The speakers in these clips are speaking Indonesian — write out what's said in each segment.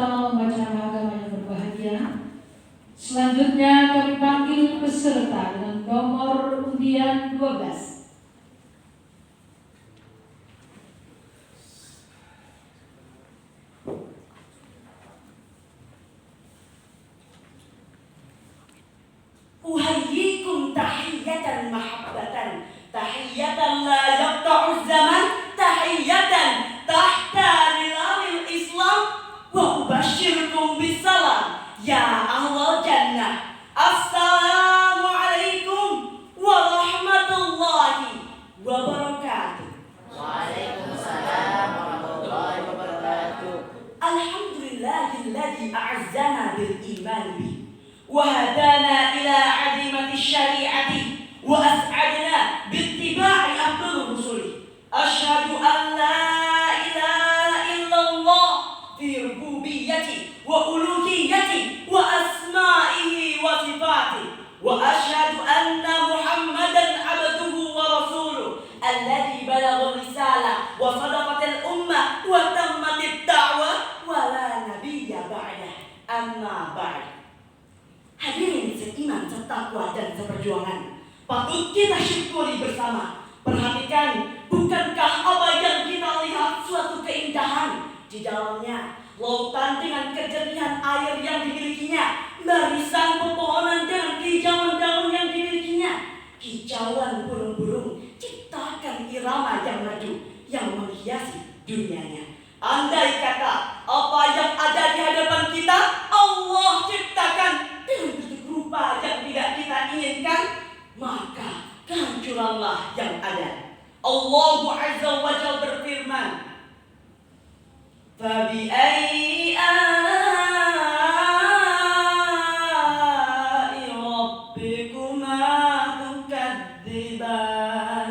pertama membacakan agama yang berbahagia. Selanjutnya kami panggil peserta dengan nomor undian 12. Uhayyikum tahiyatan mahabbatan, tahiyatan la yaqta'u zaman, tahiyatan tahta lilalil Islam, wa ubashirukum bisalam ya ahlal jannah. Assalamualaikum warahmatullahi wabarakatuh. Waalaikumsalam warahmatullahi wabarakatuh. Alhamdulillahilladzi a'azzana bil iman bi wa hadana ila 'azimati syari'ati wa as'adna bi ittiba'i afdalur rusul. Asyhadu an la ilaha illallah fi rububiyyati wa uluhiyyati wa asma'ihi wa sifatihi, wa asyhadu anna Muhammadan 'abduhu wa rasuluh alladzi balagha risalah wa sadaqatil ummah wa tammatid da'wah wa la nabiyya ba'dah. Amma ba'd. Hadirin seiman, setakwa dan seperjuangan, patut kita syukuri bersama. Perhatikan, bukankah apa yang kita lihat suatu keindahan di dalamnya? Lautan dengan kejernihan air yang dimilikinya, barisan pepohonan dengan kehijauan daun yang dimilikinya, kicauan burung-burung ciptakan irama yang merdu yang menghiasi dunianya. Andai kata apa yang ada di hadapan kita Allah ciptakan dengan bentuk rupa yang tidak kita inginkan, maka kehancuranlah yang ada. Allah Azza wa Jalla berfirman, Fabi ayyi ala'i rabbikuma tukadziban.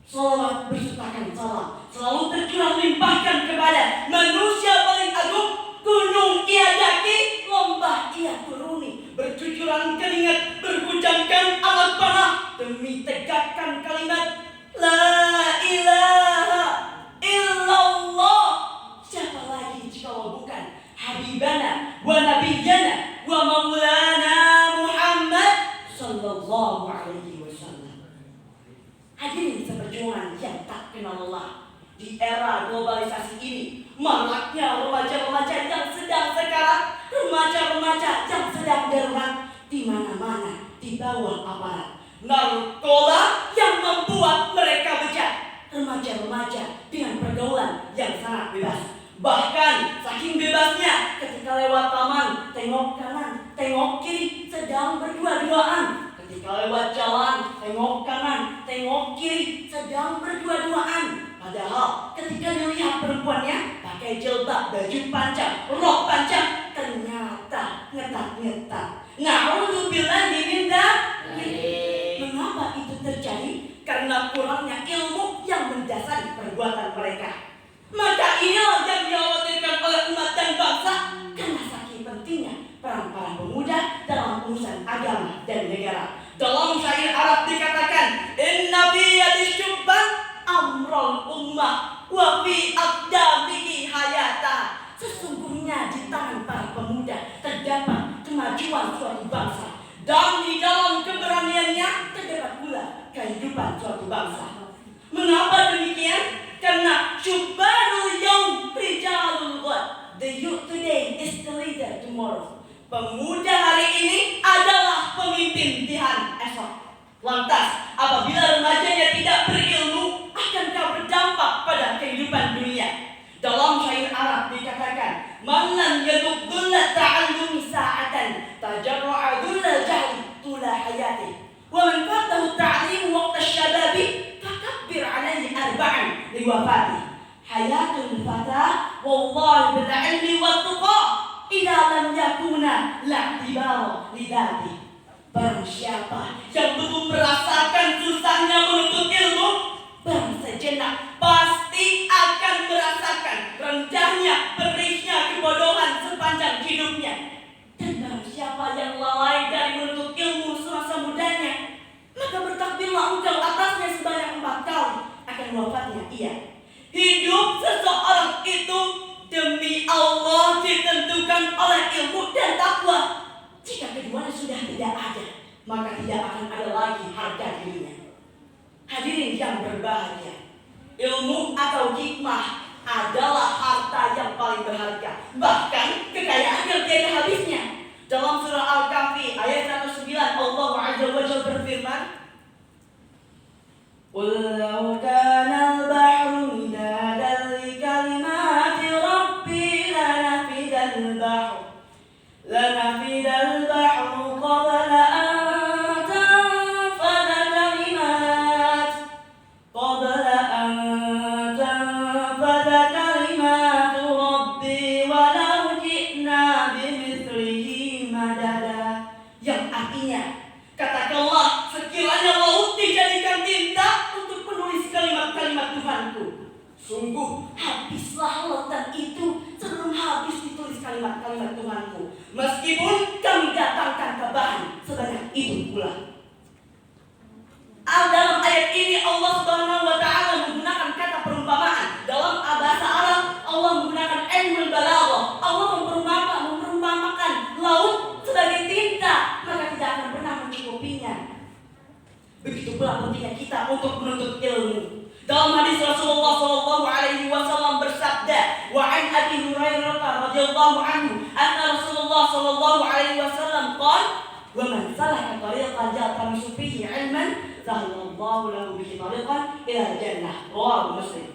Salawat bersertakan salam selalu tercurah limpahkan kepada manusia paling agung. Gunung ia daki, lembah ia turuni, bercucuran keringat, berhujamkan alat panah demi tegakkan kalimat La ilaha illallah. Siapa lagi jika bukan Habibana wa Nabiyyana wa Maulana Muhammad sallallahu alaihi wasallam. Hadirin seperjuangan yang tak kenal Allah. Di era globalisasi ini, maraknya remaja-remaja yang sedang sekarat, remaja-remaja yang sedang darurat di mana-mana di bawah aparat. Narkoba yang membuat mereka bejat. Remaja-remaja dengan pergaulan yang sangat bebas. Bahkan saking bebasnya, ketika lewat taman, tengok kanan, tengok kiri, sedang berdua-duaan. Ketika lewat jalan, tengok kanan, tengok kiri, sedang berdua-duaan. Padahal ketika dilihat perempuannya pakai jilbab, baju panjang, rok panjang, ternyata ngetat-ngetat. Na'udzubillahi min dzalik. Mengapa itu terjadi? Karena kurangnya ilmu yang mendasari perbuatan mereka. Maka inilah yang dikhawatirkan oleh umat dan bangsa, karena saking pentingnya peran para pemuda dalam urusan agama dan negara. Dalam syair Arab dikatakan, Inna fi yadis syubban amrul ummah wa fi aqdamihi hayata. Sesungguhnya di tangan para pemuda terdapat kemajuan suatu bangsa, dan di dalam keberaniannya terdapat pula kehidupan suatu bangsa. Mengapa demikian? Karena syubbanul yaum rijalul ghad. The youth today is the leader tomorrow. Pemuda hari ini adalah pemimpin di hari esok. Lantas, apabila remajanya tidak berilmu, akankah berdampak pada kehidupan dunia? Dalam syair Arab dikatakan, Man lam yaduk dhulla ta'allumi sa'atan, tajarra'a dhulla jahli tula hayati. Wa man fatahu ta'lim waqta syababi, fakabbir alaihi arba'an liwafati. Hayatul fata, wallahi bil ilmi wa tuqa, idza lam yakuna la'tibara lidati. Barang siapa yang belum merasakan susahnya menuntut ilmu, barang sejenak pasti akan merasakan rendahnya, perihnya kebodohan sepanjang hidupnya. Dan barang siapa yang lalai dari menuntut ilmu semasa mudanya, maka bertakbirlah engkau atasnya sebanyak 4 kali akan wafatnya ia. Hidup seseorang itu demi maka tidak akan ada lagi harga dirinya. Hadirin yang berbahagia, ilmu atau hikmah adalah harta yang paling berharga. Bahkan kekayaan yang tiada habisnya. Dalam surah Al-Kahfi ayat 109 Allah Azza wa Jalla berfirman, "Qul law kana al-bahru midadan li kalimati rabbi lanafidal bahru qabla an tanfada kalimatu rabbi walau ji'na bimithlihi madada." Yang artinya, katakanlah sekiranya laut dijadikan tinta untuk menulis kalimat-kalimat Tuhanku, sungguh habislah lautan itu sebelum habis ditulis kalimat-kalimat Tuhanku, meskipun kami datangkan tambahan sebanyak itu pula. Dalam ayat ini Allah Subhanahu wa taala menggunakan kata perumpamaan. Dalam bahasa Arab Allah menggunakan ilmu balaghah. Allah memperumpamakan laut sebagai tinta, maka tidak akan pernah mencukupinya. Begitu pula pentingnya kita untuk menuntut ilmu. Dalam hadis Rasulullah sallallahu alaihi wasallam bersabda, "Wa an Abi Hurairah radhiyallahu anhu, anna Rasulullah sallallahu alaihi wasallam qala, wa man salaka tariqan yaltamisu fihi 'ilman, sahalallahu lahu bihi tariqan ila jannah." Rawahu Muslim.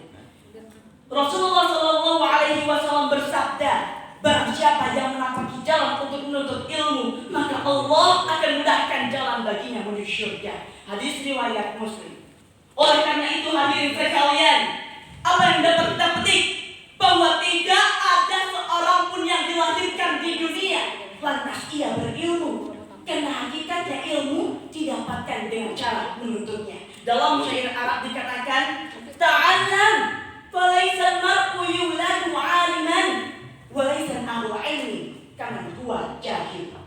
Rasulullah sallallahu alaihi wasallam bersabda, barang siapa yang menapaki jalan untuk menuntut ilmu, maka Allah akan mudahkan jalan baginya menuju surga. Hadis riwayat Muslim. Oleh karena itu hadirin sekalian, apa yang dapat kita petik? Bahwa tidak ada seorang pun yang dilahirkan di dunia lantas ia berilmu. Karena hakikatnya ilmu didapatkan dengan cara menuntutnya. Dalam syair Arab dikatakan, "Ta'allam falaysa al-mar'u yuladu 'aliman wa laysa ahlu 'ilmi kaman huwa jahil."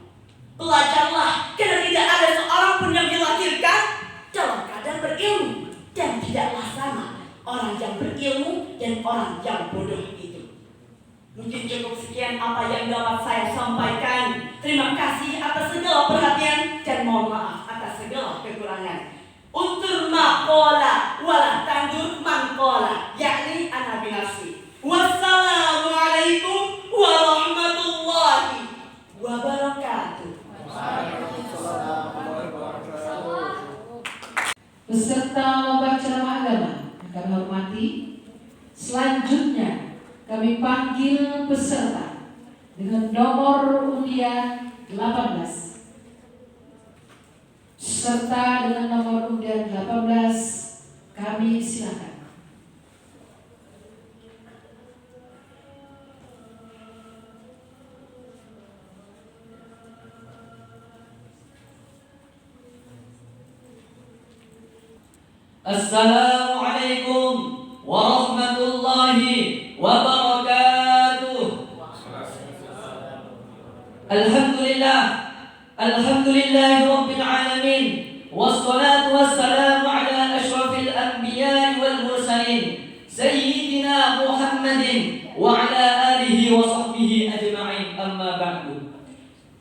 Belajarlah, karena tidak ada seorang pun yang dilahirkan dalam keadaan berilmu. Dan tidaklah sama orang yang berilmu dan orang yang bodoh itu. Mungkin cukup sekian apa yang dapat saya sampaikan. Terima kasih atas segala perhatian dan mohon maaf atas segala kekurangan. Untur maqala wala tandur manqala, yakni ana binafsi. Wassalamualaikum warahmatullahi wabarakatuh. Beserta lomba ceramah agama yang kami hormati, selanjutnya kami panggil peserta dengan nomor undian 18. Serta dengan nomor undian 18 kami silakan. Assalamualaikum warahmatullahi wabarakatuh. Alhamdulillahi rabbil alamin, wassalatu wassalamu ala asyrafil anbiya'i wal mursalin, sayyidina Muhammadin wa ala alihi wa sahbihi ajma'in, amma ba'du.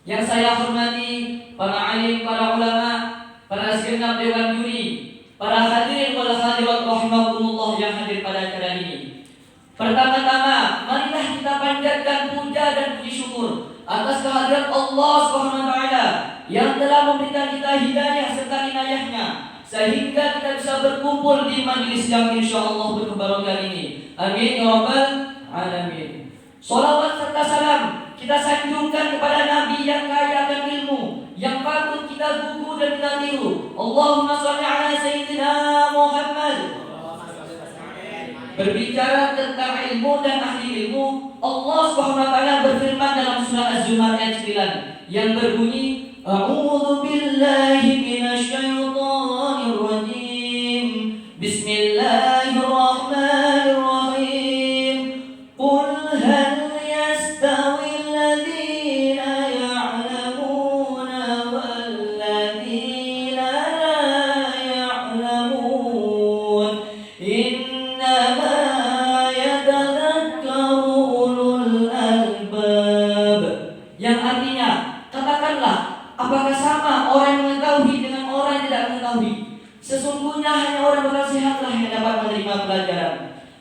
Yang saya hormati para alim, para ulama, para segenap dewan juri, para hadirin wal hadirat rahimakumullah yang hadir pada acara ini. Pertama-tama, marilah kita panjatkan puja dan puji syukur atas kehadirat Allah Subhanahu wa taala yang telah memberikan kita hidayah serta inayahnya sehingga kita bisa berkumpul di majelis yang insyaallah berkebarokan ini. Amin ya rabbal alamin. Salawat serta salam kita sanjungkan kepada Nabi yang kaya akan ilmu, yang patut kita gugu dan kita tiru. Allahumma sholli ala sayyidina Muhammad. Berbicara tentang ilmu dan ahli ilmu, Allah Subhanahu wa taala berfirman dalam surah Az-Zumar ayat 9 yang berbunyi, A'udzu billahi minasyaitonir rajim. Bismillahirrahmanirrahim. Qul hal yastawi alladhina ya'lamuna wal ladzina la ya'lamun. Innama yatadhakkaru ulul albab. Yang artinya, katakanlah, apakah sama orang yang mengetahui Sesungguhnya hanya orang bernasihatlah yang dapat menerima pelajaran.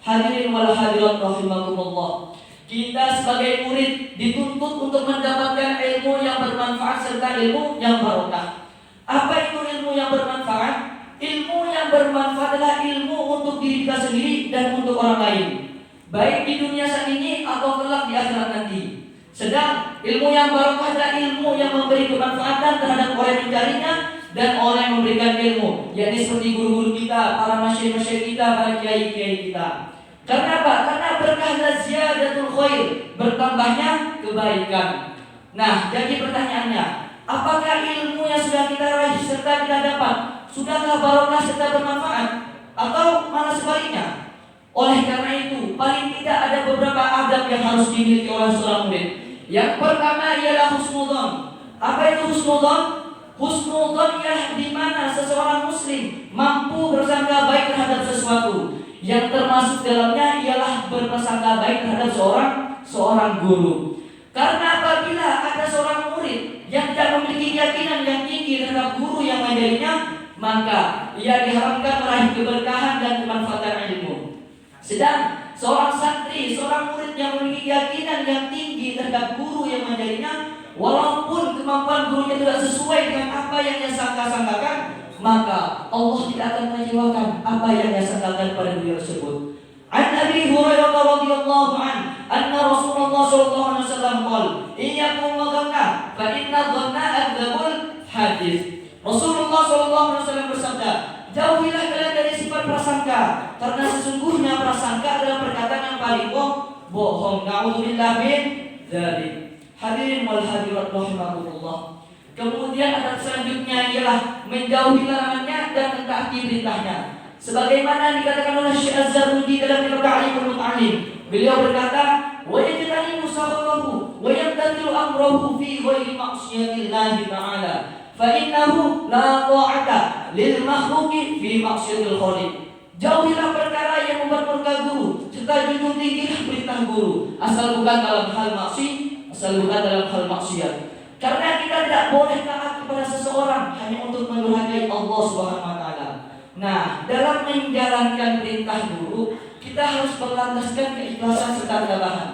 Hadirin wal hadirat rahimakumullah. Kita sebagai murid dituntut untuk mendapatkan ilmu yang bermanfaat serta ilmu yang barokah. Apa itu ilmu yang bermanfaat? Ilmu yang bermanfaat adalah ilmu untuk diri kita sendiri dan untuk orang lain, baik di dunia saat ini atau kelak di akhirat nanti. Sedang ilmu yang barokah adalah ilmu yang memberi kemanfaatan terhadap orang yang mencarinya dan orang yang memberikan ilmu, yakni seperti guru-guru kita, para masyayikh kita, para kiai-kiai kita. Karena apa? Karena berkah ziyadatul khair, bertambahnya kebaikan. Nah, jadi pertanyaannya, apakah ilmu yang sudah kita raih serta kita dapat sudahlah barokah serta bermanfaat, atau malah sebaliknya? Oleh karena itu, paling tidak ada beberapa adab yang harus dimiliki oleh seorang murid. Yang pertama ialah husnudzon. Apa itu husnudzon? Husnudzon ialah di mana seseorang muslim mampu bersangka baik terhadap sesuatu. Yang termasuk dalamnya ialah berprasangka baik terhadap seorang guru. Karena apabila ada seorang murid yang tidak memiliki keyakinan yang tinggi terhadap guru yang mengajarinya, maka ia diharapkan meraih keberkahan dan kemanfaatan ilmu. Sedang seorang santri, seorang murid yang memiliki keyakinan yang tinggi terhadap guru yang mengajarinya, walaupun kemampuan gurunya tidak sesuai dengan apa yang ia sangka-sangkakan, maka Allah tidak akan mengecewakan apa yang ia sangkakan pada beliau tersebut. An Abi Hurairah radhiyallahu anhu anna Rasulullah sallallahu alaihi wasallam qala iyyakum wa dhanna fa inna dhanna adzabul hadis. Rasulullah sallallahu alaihi wasallam bersabda, jauhilah kalian dari sifat prasangka, karena sesungguhnya prasangka adalah perkataan yang paling bohong. Na'udzubillah min dzalik. Hadirin wal hadirat rahimakumullah. Kemudian adab selanjutnya ialah menjauhi larangannya dan mentaati perintahnya. Sebagaimana dikatakan oleh Syekh Az-Zarnuji dalam kitab Ta'limul Muta'allim, beliau berkata, wa yajtanibu sakhatahu wa yamtathilu amrahu fi ghairi ma'siyatillahi ta'ala. Fa'innahu la ta'ata lil makhluqi fi maksiatil khaliq. Jauhilah perkara yang membuat murka guru, serta junjung tinggilah perintah guru, asal bukan dalam hal maksiat. Karena kita tidak boleh taat kepada seseorang hanya untuk mendurhakai Allah Subhanahu wa taala. Nah, dalam menjalankan perintah guru, kita harus berlandaskan keikhlasan serta kesabaran.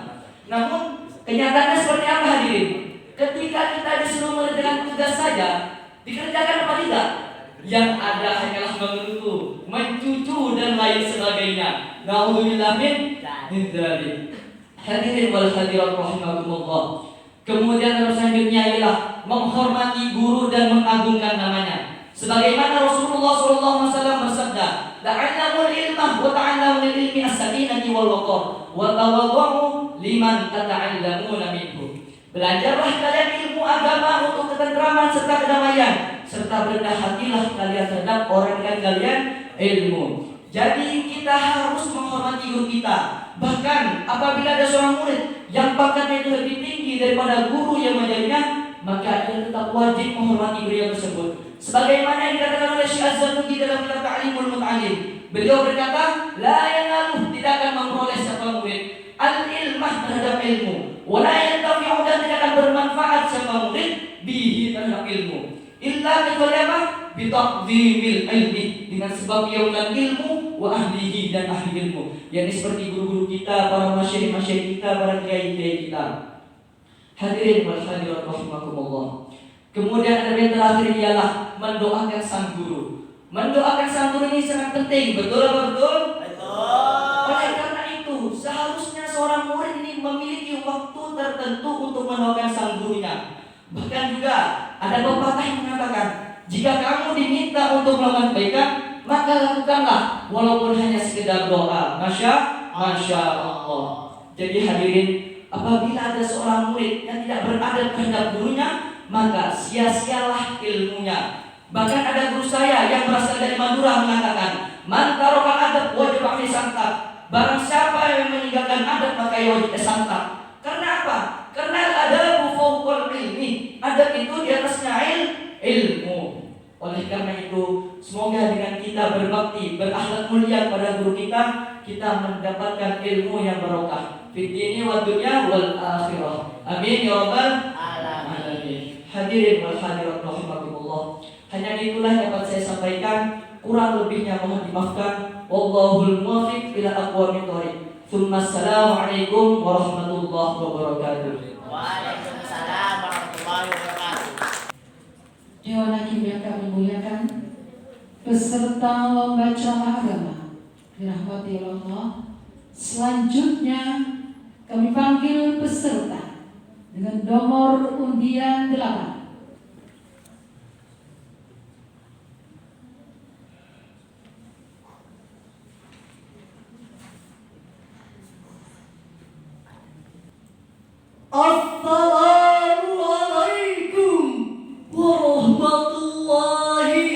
Namun, kenyataannya seperti apa hadirin? Ketika kita disuruh mengerjakan tugas saja, dikerjakan apa tidak? Yang ada hanyalah mengeluh, mencucu dan lain sebagainya. Na'udzubillah min dzalik. Hadirin wal hadirat rahimakumullah. Kemudian yang selanjutnya ialah menghormati guru dan mengagungkan namanya. Sebagaimana Rasulullah SAW bersabda, "Ta'allamul ilmah wa ta'allamul ilmi as-sakinati wal waqar wa tawaddu'u liman tata'allamuna minhu." Belajarlah kalian ilmu agama untuk ketentraman serta kedamaian, serta rendah hatilah kalian terhadap orang yang kalian ilmu. Jadi kita harus menghormati guru kita. Bahkan apabila ada seorang murid yang pangkatnya itu lebih tinggi daripada guru yang mengajarinya, maka dia tetap wajib menghormati beliau tersebut. Sebagaimana yang dikatakan oleh Syekh Az-Zarnuji dalam kitab Ta'limul Muta'allim, beliau berkata, la yanalu, tidak akan memperoleh siapa murid al-ilmah terhadap ilmu, wa la yantafi'u, dan tidak akan bermanfaat siapa murid bihi terhadap ilmu, illa kecuali apa? Bitaqdimil ilmi, dengan sebab ialah ilmu wa ahlihi, dan ahli ilmu, yakni seperti guru-guru kita, para masyayikh kita, para kiai-kiai kita. Hadirin wal hadirat rahimakumullah. Kemudian ada yang terakhir ialah mendoakan sang guru. Mendoakan sang guru ini sangat penting, betul apa betul? Betul. Oleh karena itu, seharusnya seorang murid ini memiliki waktu tertentu untuk mendoakan sang gurunya. Bahkan juga ada pepatah yang mengatakan, jika kamu diminta untuk melakukan kebaikan, maka lakukanlah walaupun hanya sekedar doa. Masya Allah. Jadi hadirin, apabila ada seorang murid yang tidak beradab terhadap gurunya, maka sia-sialah ilmunya. Bahkan ada guru saya yang berasal dari Madura mengatakan, man tarokal adab wajib ahli santap. Barang siapa yang meninggalkan adab maka ia wajib santap. Karena apa? Karena adabu fawqal ilmi. Adab itu di atasnya ilmu. Oleh karena itu, semoga dengan kita berbakti, berakhlak mulia pada guru kita, kita mendapatkan ilmu yang barokah fid dini wad dunya wal akhirah. Amin ya rabbal alamin. Hadirin wal hadirat rahimakumullah. Hanya itulah yang dapat saya sampaikan. kurang lebihnya mohon dimaafkan. Wallahul muwaffiq ila aqwamit thoriq. Assalamualaikum warahmatullahi wabarakatuh. Waalaikumsalam warahmatullahi wabarakatuh. Dewan Hakim yang kami muliakan, peserta lomba ceramah agama dirahmati Allah. Selanjutnya kami panggil peserta dengan nomor undian 8. Assalamualaikum warahmatullahi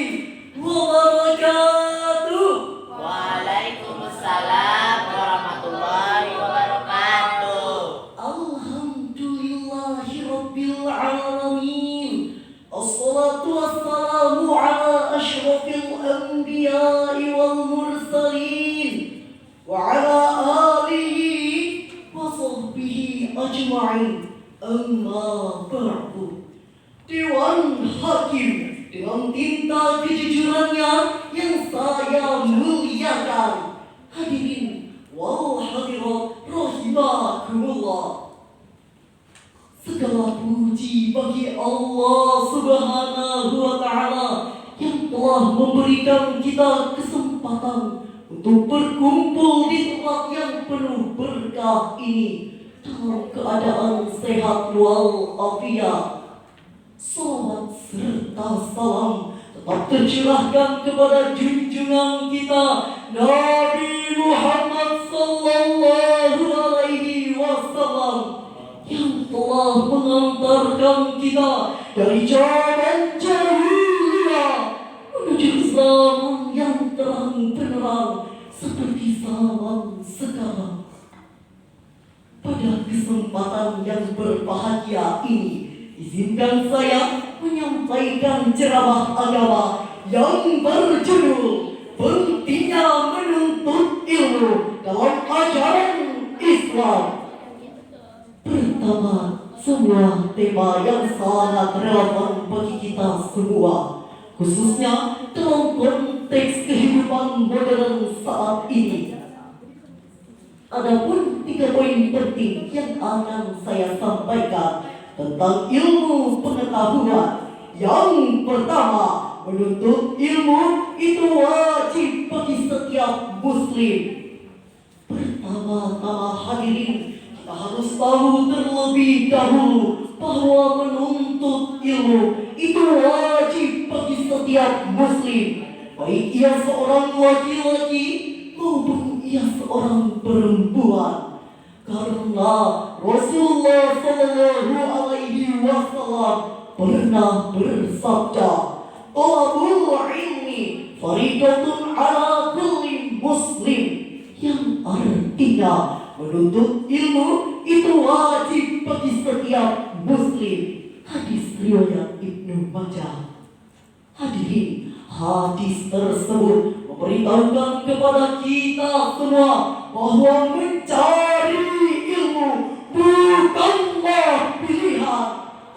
wabarakatuh. Waalaikumsalam warahmatullahi wabarakatuh. Alhamdulillahi rabbil alamin. Assalatu wassalamu ala asyrafil anbiya'i wal mursalin wa ala alihi wa sahbihi ajma'in. Amma ba'du. Dewan Hakim dengan tinta kejujurannya yang saya muliakan, hadirin wal hadirat rahimakumullah. Segala puji bagi Allah Subhanahu wa Ta'ala yang telah memberikan kita kesempatan untuk berkumpul di tempat yang penuh berkah ini dalam keadaan sehat walafiat. Salawat serta salam tetap tercurahkan kepada junjungan kita Nabi Muhammad sallallahu alaihi wasallam yang telah mengantarkan kita dari zaman jahiliyah menuju zaman yang terang benderang seperti zaman sekarang. Pada kesempatan yang berbahagia ini, izinkan saya menyampaikan ceramah agama yang berjudul Pentingnya Menuntut Ilmu dalam Ajaran Islam. Pertama, sebuah tema yang sangat relevan bagi kita semua, khususnya dalam konteks kehidupan modern saat ini. Adapun 3 poin penting yang akan saya sampaikan tentang ilmu pengetahuan. Yang pertama, menuntut ilmu itu wajib bagi setiap muslim. Pertama-tama hadirin, kita harus tahu terlebih dahulu bahwa menuntut ilmu itu wajib bagi setiap muslim, baik ia seorang laki-laki maupun ia seorang perempuan. Karena Rasulullah sallallahu alaihi wasallam pernah bersabda, "Talabul ilmi faridatun ala kulli muslim," yang artinya menuntut ilmu itu wajib bagi setiap muslim. Hadis riwayat Ibnu Majah. Hadirin, hadis tersebut memberitahukan kepada kita semua bahwa mencari ilmu bukanlah pilihan,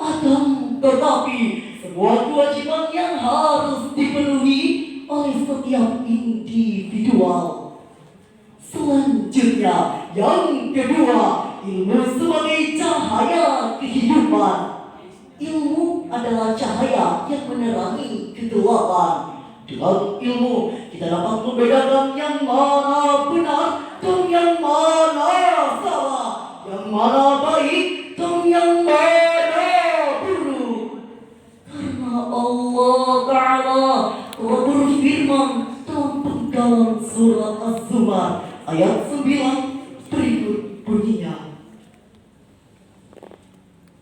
akan tetapi sebuah kewajiban yang harus dipenuhi oleh setiap individual. Selanjutnya, yang kedua, ilmu sebagai cahaya kehidupan. Ilmu adalah cahaya yang menerangi kegelapan. Dengan ilmu kita dapat membedakan yang mana benar dan yang mana salah, yang mana baik dan yang mana buruk. Karena Allah Ta'ala telah berfirman dalam penggalan surat Az-Zumar ayat 9 berikut bunyinya.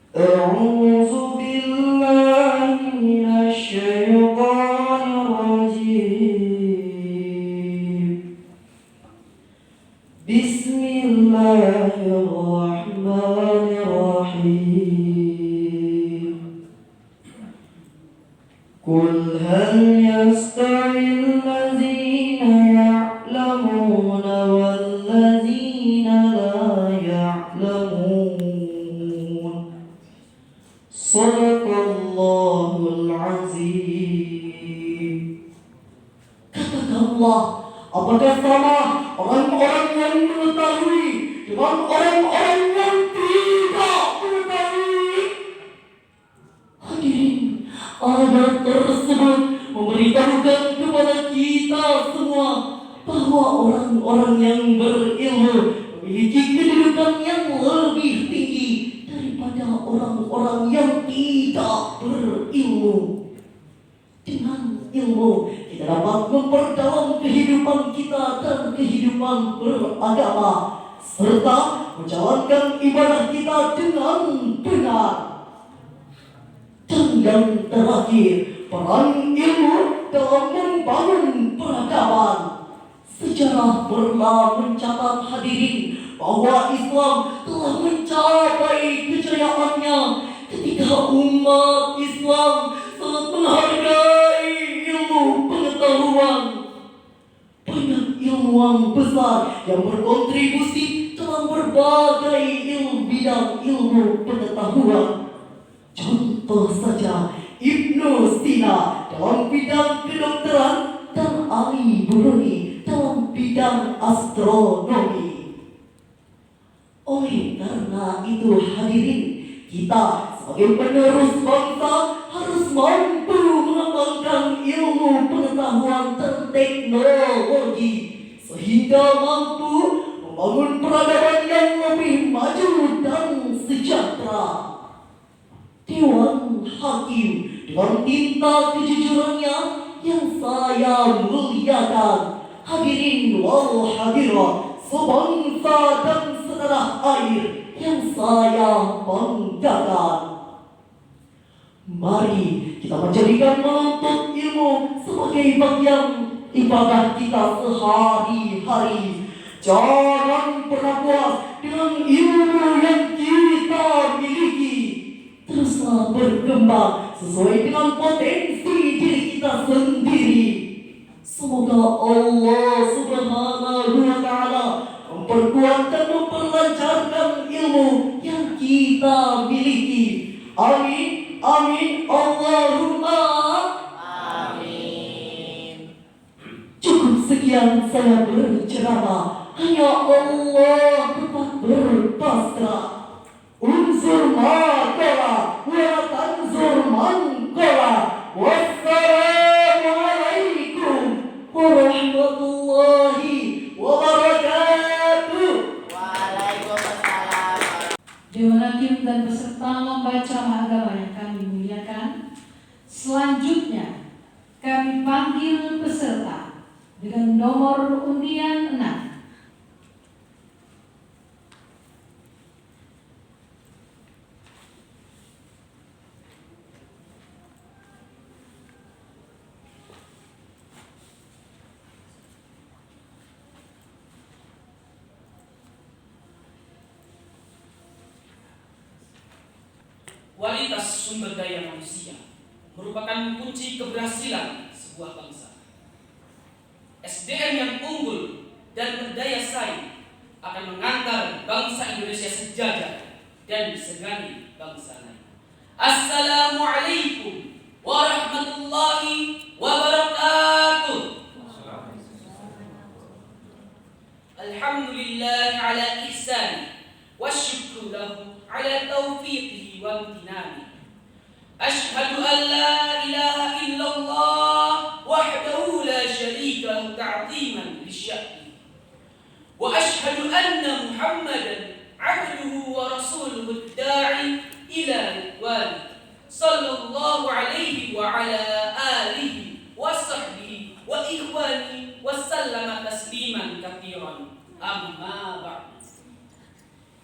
A'udzu billahi minasy syaithanir rajim. Bismillahirrahmanirrahim. Qul hal yastawil ladzina ya'lamuna wal ladzina la ya'lamun. Sadaqallahul azim. Kata warahmatullah. Apakah sama orang-orang yang mengetahui dengan orang-orang yang tidak mengetahui? Hadirin, ayat tersebut memberitahukan kepada kita semua bahwa orang-orang yang berilmu memiliki kedudukan yang lebih tinggi daripada orang-orang yang tidak berilmu. Dengan ilmu kita dapat memperdalam kehidupan kita dan kehidupan beragama, serta menjalankan ibadah kita dengan benar. Dan yang terakhir, peran ilmu dalam membangun peradaban. Sejarah pernah mencatat, hadirin, bahwa Islam telah mencapai kejayaannya ketika umat Islam sangat menghargai ilmu pengetahuan. Banyak ilmuwan besar yang berkontribusi dalam berbagai bidang ilmu pengetahuan. Contoh saja Ibnu Sina dalam bidang kedokteran dan Al-Biruni dalam bidang astronomi. Oleh karena itu, hadirin, kita sebagai penerus bangsa harus mampu mengembangkan ilmu pengetahuan dan teknologi sehingga mampu membangun peradaban yang lebih maju dan sejahtera. Dewan Hakim dengan tinta kejujurannya yang saya muliakan, hadirin wal hadirat sebangsa dan setanah air yang saya banggakan. Mari kita menjadikan menuntut ilmu sebagai bagian ibadah kita sehari-hari. Jangan pernah puas dengan ilmu yang kita miliki. Teruslah berkembang sesuai dengan potensi diri kita sendiri. Semoga Allah Subhanahu wa Ta'ala memperkuat dan memperlancarkan ilmu yang kita miliki. Amin, amin, Allahumma Amin. cukup sekian saya berceramah. Hanya Allah dapat berpasrah. Unsur maqala wa tanzur man qala. Wassalamualaikum warahmatullahi wabarakatuh. Waalaikumsalam. Dewan Hakim dan peserta lomba ceramah agama yang kami muliakan, selanjutnya kami panggil peserta dengan nomor undian 6. Kualitas sumber daya manusia merupakan kunci keberhasilan sebuah bangsa. SDM yang unggul dan berdaya saing akan mengantar bangsa Indonesia sejajar dan disegani bangsa lain. Assalamualaikum warahmatullahi wabarakatuh. Alhamdulillah ala ihsani wasyukru lahu ala taufiqihi wa imtinani. Ashhadu an la ilaha illallah wahdahu la syarika lahu ta'ziman lisya'ni. Wa ashhadu anna Muhammadan abduhu wa rasuluhu ad-da'i ila ridwani. Sallallahu alaihi wa ala alihi wa sahbihi wa ikhwani wa sallama tasliman katsiran. Amma ba'd.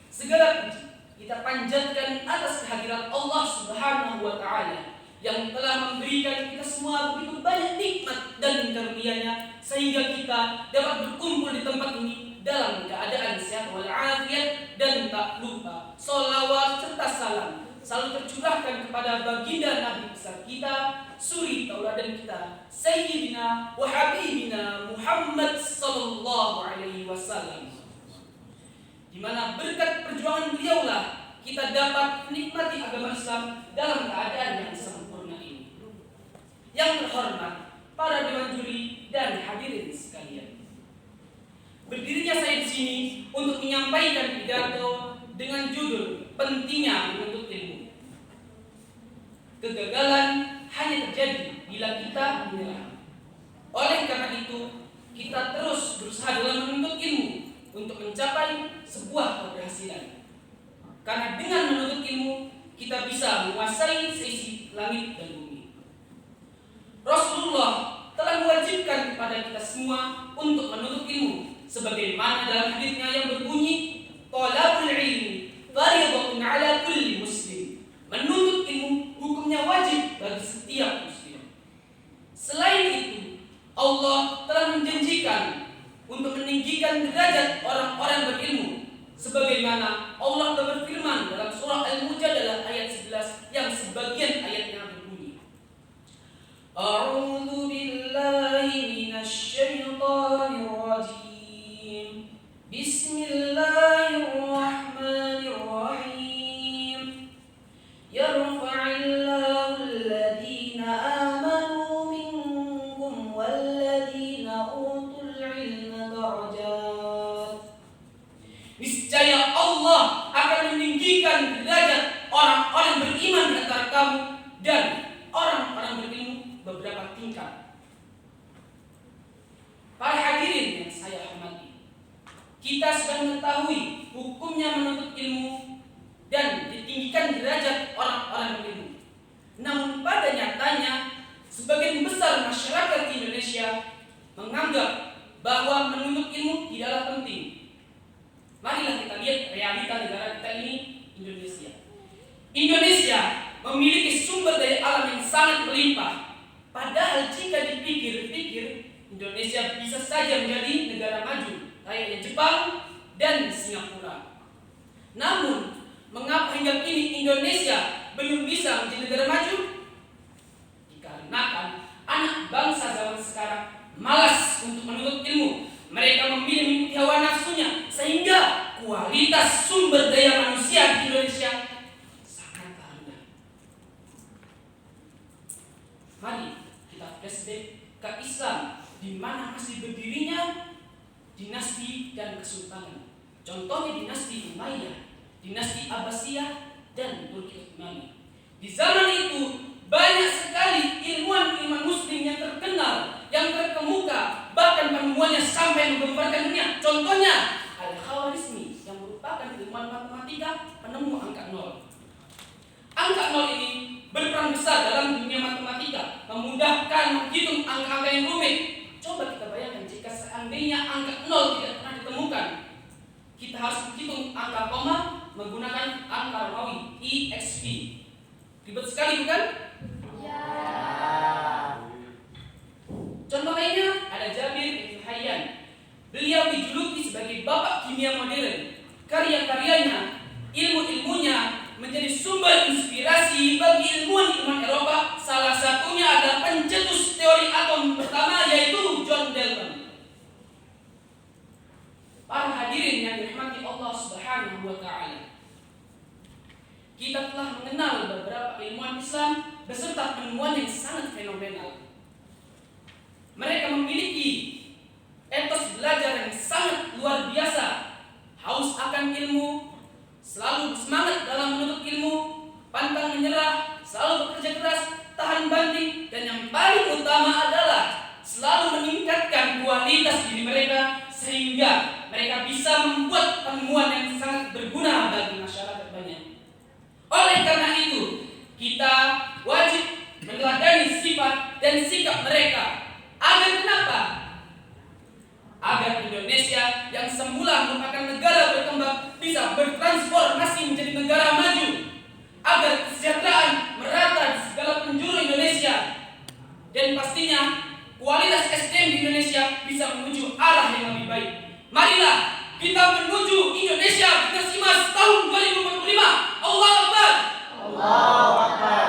Segala puji kita panjatkan atas kehadiran Allah Subhanahu wa Ta'ala yang telah memberikan kita semua begitu banyak nikmat dan karunia-Nya sehingga kita dapat berkumpul di tempat ini dalam keadaan sehat walafiat, dan tak lupa sholawat serta salam selalu tercurahkan kepada baginda Nabi besar kita, suri tauladan kita, Sayyidina wa Habibina Muhammad sallallahu alaihi wasallam, di mana berkat perjuangan beliaulah kita dapat menikmati agama Islam dalam keadaan yang sempurna ini. Yang terhormat para dewan juri dan hadirin sekalian. Berdirinya saya di sini untuk menyampaikan pidato dengan judul pentingnya menuntut ilmu. Kegagalan hanya terjadi bila kita menyerah. Oleh karena itu, kita terus berusaha dalam menuntut ilmu untuk mencapai sebuah keberhasilan. Karena dengan menuntut ilmu, kita bisa menguasai seisi langit dan bumi. Rasulullah telah mewajibkan kepada kita semua untuk menuntut ilmu, sebagaimana dalam hadisnya yang berbunyi, "Thalabul ilmi fardhatun 'ala kulli muslim." Menuntut ilmu hukumnya wajib bagi setiap muslim. Selain itu, Allah telah menjanjikan untuk meninggikan derajat orang-orang berilmu, sebagaimana Allah telah berfirman dalam surah Al-Mujadalah ayat 11 yang sebagian ayatnya berbunyi, A'udzu billahi minasy syaithanir rajim. Bismillahirrahmanirrahim. Yarfa'illahu alladhina amanu minkum walladhina utul ilma darajat. Niscaya Allah akan meninggikan derajat orang-orang beriman di antara kamu dan orang-orang berilmu beberapa tingkat. Para hadirin yang saya hormati, kita sudah mengetahui hukumnya menuntut ilmu dan ditinggikan derajat orang-orang berilmu. Namun pada nyatanya, sebagian besar masyarakat Indonesia menganggap bahwa menuntut ilmu tidaklah penting. Marilah kita lihat realita negara kita ini, Indonesia. Indonesia memiliki sumber daya alam yang sangat melimpah. Padahal jika dipikir-pikir, Indonesia bisa saja menjadi negara maju layaknya Jepang dan Singapura. Namun, mengapa hingga kini Indonesia belum bisa menjadi negara maju? Dikarenakan anak bangsa zaman sekarang malas untuk menuntut ilmu. Mereka memilih mengikuti hawa nafsunya, sehingga kualitas sumber daya manusia di Indonesia sangat rendah. Mari kita flashback ke Islam, di mana masih berdirinya dinasti dan kesultanan. Contohnya dinasti Umayyah, dinasti Abbasiyah, dan Turki Utsmani. Di zaman itu banyak sekali ilmuwan-ilmuwan muslim yang terkenal, yang terkemuka, bahkan penemuannya sampai menggemparkan dunia. Contohnya Al-Khawarizmi yang merupakan ilmuwan matematika, penemu angka 0. Angka 0 ini berperan besar dalam dunia matematika, memudahkan menghitung angka-angka yang rumit. Coba kita bayangkan jika seandainya angka 0 tidak pernah ditemukan, kita harus menghitung angka koma menggunakan angka Romawi EXP. Ribet sekali bukan? Ya. Contoh lainnya ada Jabir bin Hayyan. Beliau dijuluki sebagai bapak kimia modern. Karya-karyanya, ilmu-ilmunya menjadi sumber inspirasi bagi ilmuwan-ilmuwan Eropa. Salah satunya adalah pencetus teori atom pertama, yaitu John Dalton. Para hadirin yang dirahmati Allah Subhanahu wa taala, kita telah mengenal beberapa ilmuwan Islam beserta penemuan yang sangat fenomenal. Mereka memiliki etos belajar yang sangat luar biasa, haus akan ilmu, selalu semangat dalam menuntut ilmu, pantang menyerah, selalu bekerja keras, tahan banting, dan yang paling utama adalah selalu meningkatkan kualitas diri mereka sehingga mereka bisa membuat penemuan yang sangat berguna bagi masyarakat banyak. Oleh karena itu, kita wajib meneladani sifat dan sikap mereka. Agar kenapa? Agar Indonesia yang semula merupakan negara berkembang bisa bertransformasi menjadi negara maju. Agar kesejahteraan merata di segala penjuru Indonesia. Dan pastinya kualitas SDM di Indonesia bisa menuju arah yang lebih baik. Marilah kita menuju Indonesia Generasi Emas tahun 2045. Allahu Akbar. Allahu Akbar.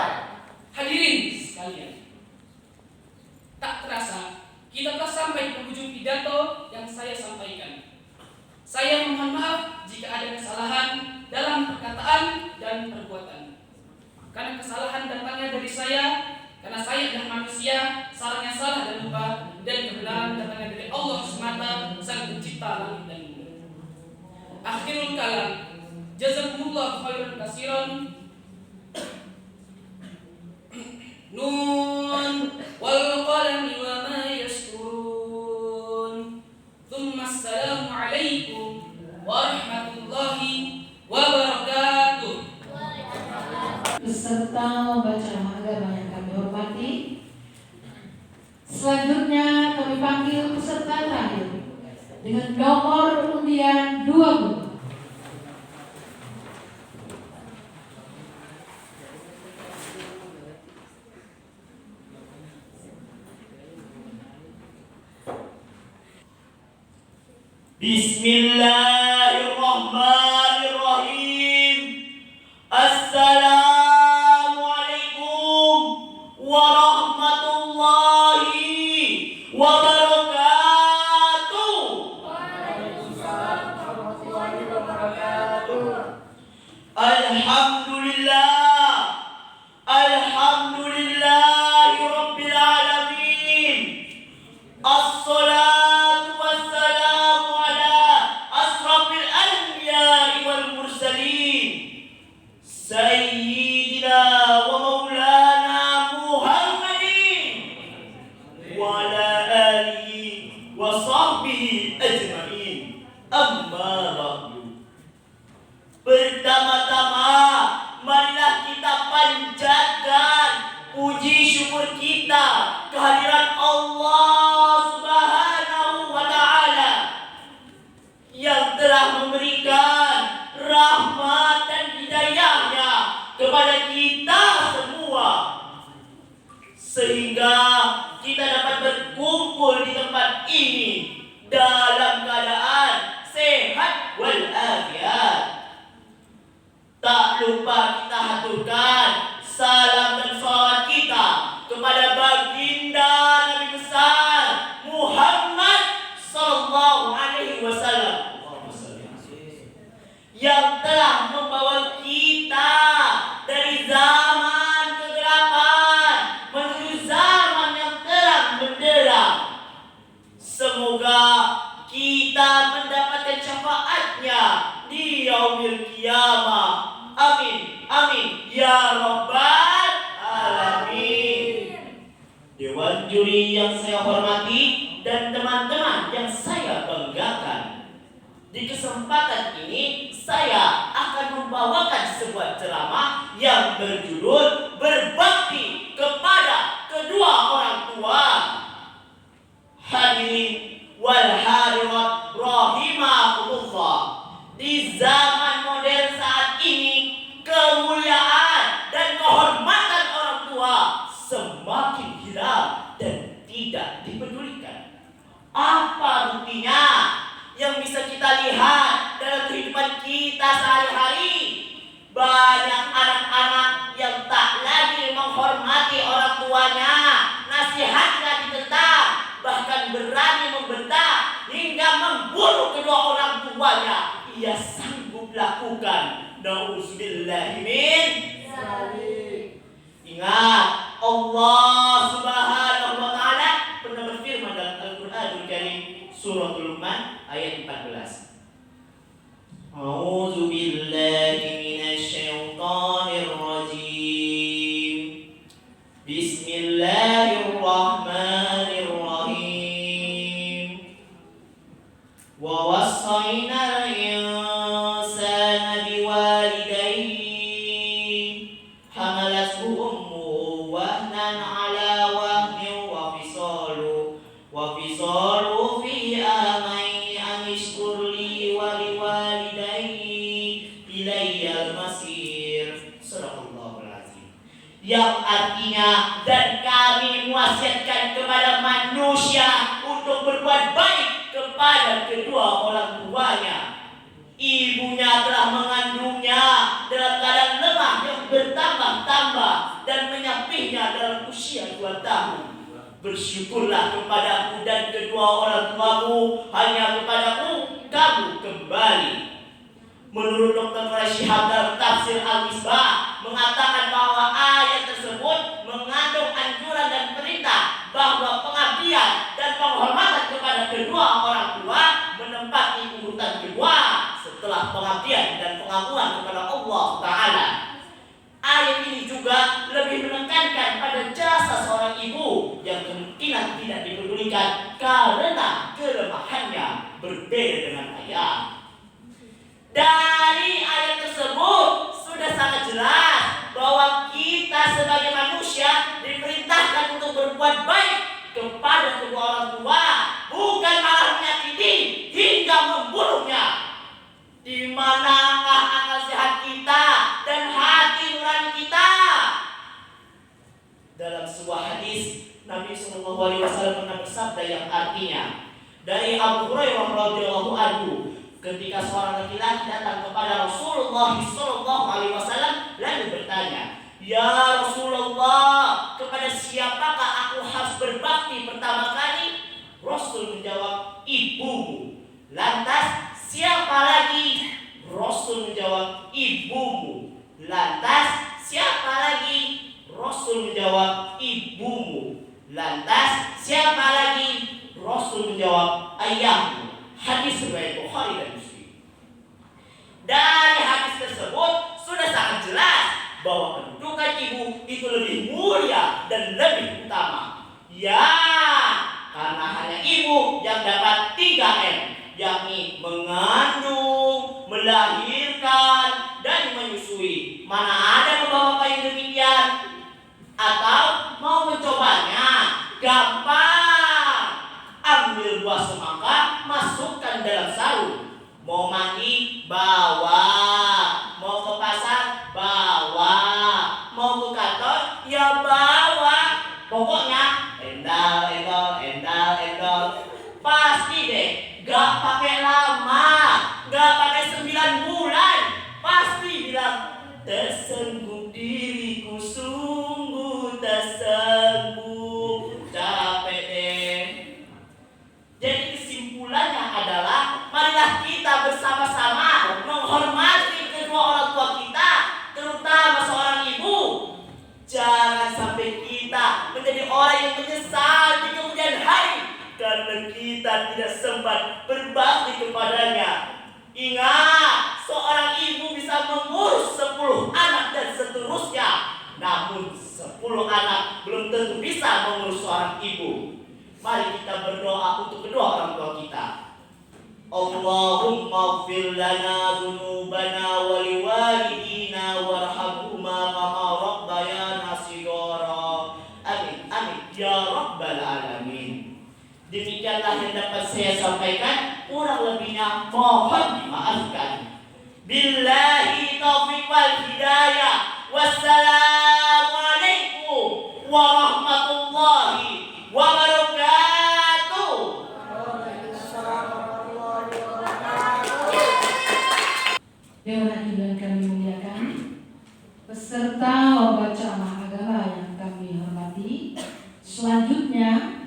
Hadirin sekalian, tak terasa kita telah sampai di penghujung pidato yang saya sampaikan. Saya mohon maaf jika ada kesalahan dalam perkataan dan perbuatan. Karena kesalahan datangnya dari saya, karena saya adalah manusia, sarangnya salah dan lupa. dan kebenaran datangnya dari Allah semata, Sang Pencipta langit dan bumi. Akhirul kalam, jazakumullah khairan katsiran. Nun wal qalami wa ma yasturun. Tsumma assalamu alaikum warahmatullahi wabarakatuh. Beserta membaca agama yang kami hormati. Selanjutnya kami panggil peserta terakhir dengan nomor undian 20. Bismillahirrahmanirrahim. Assalamualaikum warahmatullahi wabarakatuh. Waalaikumsalam warahmatullahi wabarakatuh. Alhamdulillah. Alhamdulillahi rabbil alamin. Assalatu wassalamu ala asrafil anbiya'i wal mursalin Sayyidina wa maulana Muhammadin wa ala alihi wa sahbihi ajma'in. Amma ba'du. Pertama-tama marilah kita panjatkan puji syukur kita kehadiran Allah Subhanahu wa taala yang telah memberikan rahmat dan hidayahnya kepada kita semua sehingga kita dapat berkumpul di tempat ini dalam keadaan sehat walafiat. Tak lupa kita haturkan salam dan salawat kita kepada baginda Nabi besar Muhammad sallallahu alaihi wasallam yang telah membawa kita dari zaman kegelapan menuju zaman yang terang benderang. Semoga kita mendapatkan syafaatnya di yaumil qiyamah. Amin, amin, ya rabbal alamin. Dewan juri yang saya hormati dan teman-teman yang saya banggakan, di kesempatan ini saya akan membawakan sebuah ceramah yang berjudul berbakti kepada kedua orang tua. Hadirin wal hadirat rahimakumullah. Di zaman modern saat ini, kemuliaan dan kehormatan orang tua semakin hilang dan tidak dipedulikan. Apa buktinya yang bisa kita lihat dalam kehidupan kita sehari-hari? Banyak anak-anak yang tak lagi menghormati orang tuanya, nasihatnya ditentang, bahkan berani membentak hingga membunuh kedua orang tuanya. Ia sanggup lakukan. Nauzubillahi min dzalik. Ingat, Allah Subhanahu wa taala pernah berfirman dalam Al-Qur'anul Karim surah Luqman ayat 14. A'udzubillahi minasyaitonir rajim. Bismillahirrahmanirrahim. Wa wassayna al-insana biwalidayhi hamalathu ummuhu wahnan ala wahnin wa fisaluhu fi amaini an ishkur li wa liwalidayhi ilayya al-masir. Sadaqallahul azim. Yang artinya, dan kami mewasiatkan kepada manusia untuk berbuat baik kepada kedua orang tuanya. Ibunya telah mengandungnya dalam keadaan lemah yang bertambah-tambah dan menyapihnya dalam usia 2 tahun. Bersyukurlah kepadaku dan kedua orang tuamu, hanya kepadaku kamu kembali. Menurut Dr. Farashihab dalam tafsir Al-Misbah mengatakan bahwa ayat tersebut mengandung anjuran dan perintah bahwa pengabdian dan bahwa kita sebagai manusia diperintahkan untuk berbuat baik kepada kedua orang tua, bukan malah menyakiti hingga membunuhnya. Di manakah akal sehat kita dan hati nurani kita? Dalam sebuah hadis Nabi SAW pernah bersabda yang artinya, dari Abu Hurairah radhiyallahu anhu, ketika seorang laki-laki datang kepada Rasulullah SAW lalu bertanya, "Ya Rasulullah, kepada siapakah aku harus berbakti pertama kali?" Rasul menjawab, "Ibumu." Lantas, siapa lagi? Rasul menjawab, "Ibumu." Lantas, siapa lagi? Rasul menjawab, "Ibumu." Lantas, siapa lagi? Rasul menjawab, "Ayahmu." Hadis riwayat Bukhari dan Muslim. Dari hadis tersebut sudah sangat jelas bahwa kedudukan ibu itu lebih mulia dan lebih utama. Ya, karena hanya ibu yang dapat 3M, yakni mengandung, melahirkan, dan menyusui. Mana ada bapak-bapak yang demikian? Atau mau mencobanya? Gampang. Ambil buah semangka, masukkan dalam sarung. Mau mandi, bawa. Mau ke pasar, bawa. Mau ke kantor, ya bawa. Pokoknya endal. Pasti deh, gak pakai lama, gak pakai 9 bulan. Pasti bilang, "Tersengguh diriku, sungguh tersengguh." Capek deh. Jadi kesimpulannya adalah, marilah kita bersama-sama menghormati kedua orang tua kita, terutama seorang ibu. Jangan sampai kita menjadi orang yang menyesal di kemudian hari karena kita tidak sempat berbakti kepadanya. Ingat, seorang ibu bisa mengurus 10 anak dan seterusnya. Namun 10 anak belum tentu bisa mengurus seorang ibu. Mari kita berdoa untuk kedua orang tua kita. Allahumma ighfir lana dzunubana wa liwalidina warhamhuma kama rabbayana shighara. Amin amin ya rabbal alamin. Demikianlah yang dapat saya sampaikan, kurang lebihnya mohon dimaafkan. Billahi taufiq wal hidayah. Wassalamualaikum warahmatullahi wabarakatuh. Dewan hadirin kami muliakan, peserta lomba ceramah agama yang kami hormati, selanjutnya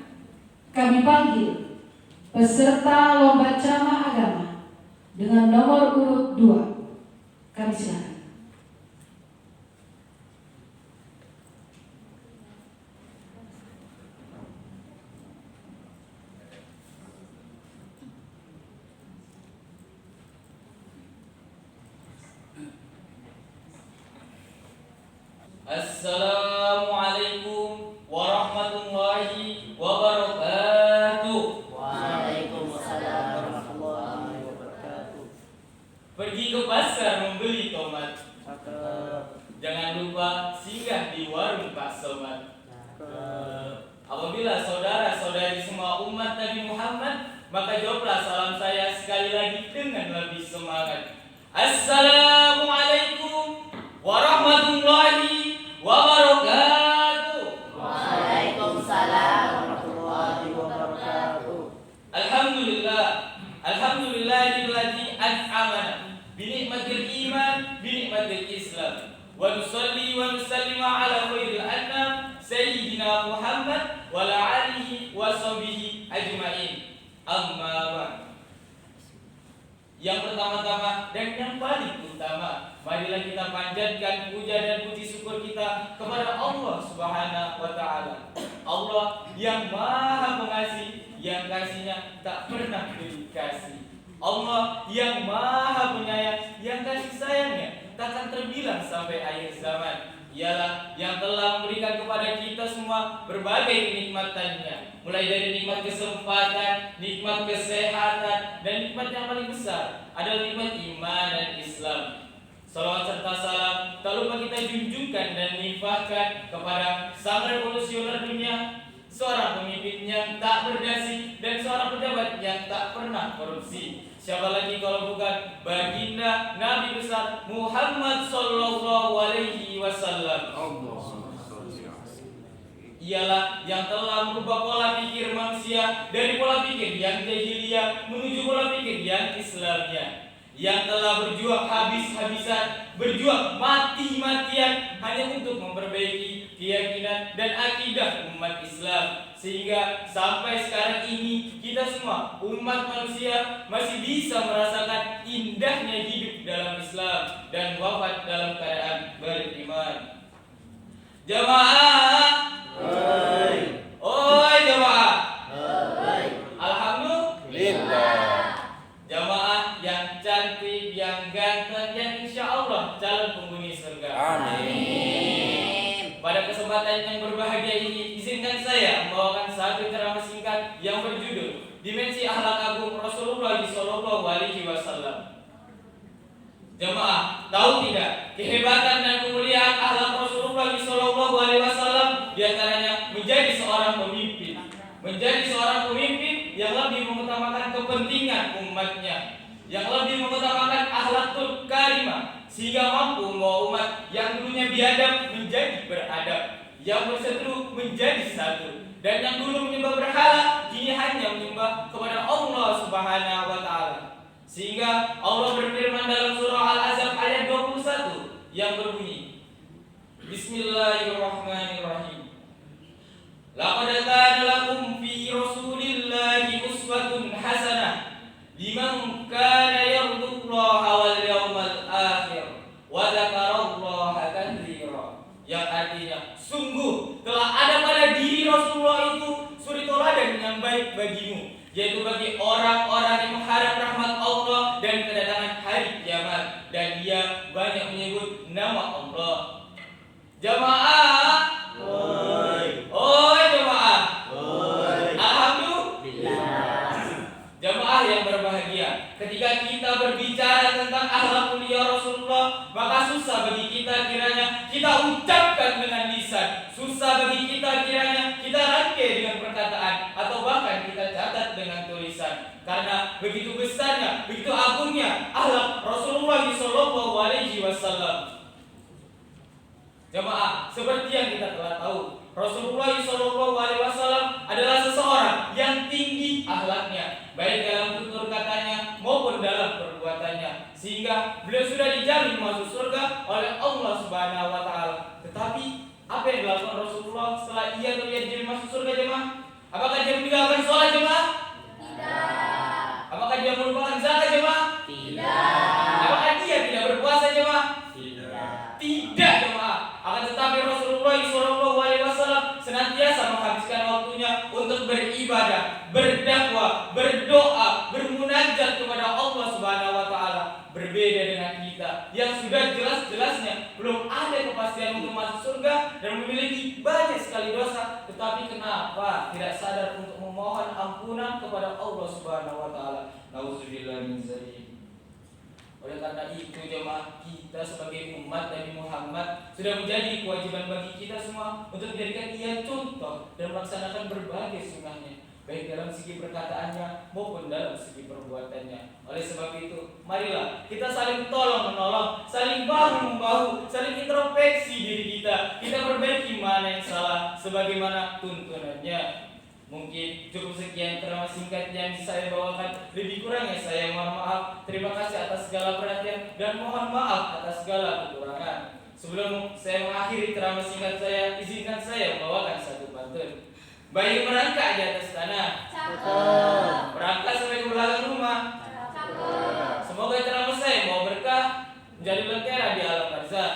kami panggil peserta lomba ceramah agama dengan nomor urut 2. Kami silakan. Assalamualaikum warahmatullahi wabarakatuh. Waalaikumsalam warahmatullahi wabarakatuh. Pergi ke pasar membeli tomat. Jangan lupa singgah di warung Pak Somad. Apabila saudara-saudari semua umat Nabi Muhammad, maka jawablah salam saya sekali lagi dengan lebih semangat. Assalamualaikum warahmatullahi wabarakatuh. Waalaikumsalam warahmatullahi wabarakatuh. Alhamdulillahilladzi an'amana bi ni'matil iman bi ni'matil Islam. Wa nusalli wa nusallimu ala khairil anam sayyidina Muhammad wa ala alihi wa sahbihi ajmain. Amma ba'd. Yang pertama-tama dan yang paling utama, marilah kita panjatkan puja dan puji syukur kita kepada Allah Subhanahu wa taala. Allah yang Maha Pengasih, yang kasihnya tak pernah dikasih. Allah yang Maha Penyayang, yang kasih sayangnya takkan terbilang sampai akhir zaman. Ialah yang telah memberikan kepada kita semua berbagai kenikmatannya, mulai dari nikmat kesempatan, nikmat kesehatan, dan nikmat yang paling besar adalah nikmat iman dan Islam. Salawat serta salam tak lupa kita junjungkan dan limpahkan kepada sang revolusioner dunia, seorang pemimpin yang tak berdasi dan seorang pejabat yang tak pernah korupsi. Siapa lagi kalau bukan baginda Nabi besar Muhammad sallallahu alaihi wasallam. Ialah yang telah merubah pola pikir manusia dari pola pikir yang jahiliyah menuju pola pikir yang Islamiyah, yang telah berjuang habis-habisan, berjuang mati-matian hanya untuk memperbaiki keyakinan dan akidah umat Islam, sehingga sampai sekarang ini kita semua umat manusia masih bisa merasakan indahnya hidup dalam Islam dan wafat dalam keadaan beriman. Jamaah, oi jamaah, alhamdulillah. Jamaah yang cantik, yang ganteng, yang insya Allah calon penghuni surga. Amin. Pada kesempatan yang berbahagia ini, izinkan saya membawakan satu ceramah singkat yang berjudul Dimensi Akhlak Agung Rasulullah Sallallahu Alaihi Wasallam. Jemaah, tahu tidak kehebatan dan kemuliaan akhlak Rasulullah Sallallahu Alaihi Wasallam diantaranya menjadi seorang pemimpin, yang lebih mengutamakan kepentingan umatnya, yang lebih mengutamakan akhlakul karimah, sehingga mampu membawa umat yang dulunya biadab menjadi beradab, yang berseteru menjadi satu, dan yang dulu menyembah berhala kini hanya menyembah kepada Allah Subhanahu wa taala. Sehingga Allah berfirman dalam surah Al-Ahzab ayat 21 yang berbunyi, Bismillahirrahmanirrahim. Laqad kana lakum fi Rasulillahi uswatun hasanah liman kana yarjullaha wal yawmal akhir wa dzakarallaha katsira. Yang artinya, sungguh telah ada pada diri Rasulullah itu suri teladan yang baik bagimu, yaitu bagi orang-orang yang mengharap rahmat Allah dan kedatangan hari kiamat, dan dia banyak menyebut nama Allah. Jamaah, oi jamaah, alhamdulillah. Jamaah yang berbahagia, ketika kita berbicara tentang akhlak mulia Rasulullah, maka susah bagi kita kiranya kita ucapkan dengan lisan, susah bagi kita kiranya kita rangkai dengan perkataan, atau bahkan kita catat dengan tulisan, karena begitu besarnya, begitu agungnya akhlak Rasulullah Sallallahu Alaihi Wasallam. Jamaah, seperti yang kita telah tahu, Rasulullah Sallallahu Alaihi Wasallam adalah seseorang yang tinggi akhlaknya, baik dalam tutur katanya maupun dalam perbuatannya, sehingga beliau sudah dijamin masuk surga oleh Allah Subhanahu Wa Taala. Tetapi apa yang dilakukan Rasulullah setelah ia terlihat jadi masuk surga, jemaah? Apakah dia meninggalkan sholat, jemaah? Tidak. Apakah dia melupakan zakat, jemaah? Tidak. Apakah dia tidak berpuasa, jemaah? Tidak, jemaah. Akan tetapi Rasulullah Sallallahu Alaihi Wasallam senantiasa menghabiskan waktunya untuk beribadah, berdakwah, berdoa, bermunajat kepada Allah Subhanahu Wa Taala. Berbeda dengan kita yang sudah jelas-jelasnya belum ada kepastian untuk masuk surga dan memiliki banyak sekali dosa, tetapi kenapa tidak sadar untuk memohon ampunan kepada Allah Subhanahu Wa Taala? Nauzubillah min dzalik. Oleh karena itu, jemaah, kita sebagai umat Nabi Muhammad sudah menjadi kewajiban bagi kita semua untuk menjadikan ia contoh dan melaksanakan berbagai sunnahnya, baik dalam segi perkataannya maupun dalam segi perbuatannya. Oleh sebab itu, marilah kita saling tolong menolong, saling bahu membahu, saling introspeksi diri kita perbaiki mana yang salah sebagaimana tuntunannya. Mungkin cukup sekian ceramah singkat yang saya bawakan. Lebih kurangnya saya mohon maaf. Terima kasih atas segala perhatian dan mohon maaf atas segala kekurangan. Sebelum saya mengakhiri ceramah singkat saya, izinkan saya membawakan satu pantun. Bayi merangkak di atas tanah, merangkak sampai ke belakang rumah. Semoga ceramah saya mau berkah, menjadi lentera di alam barzakh.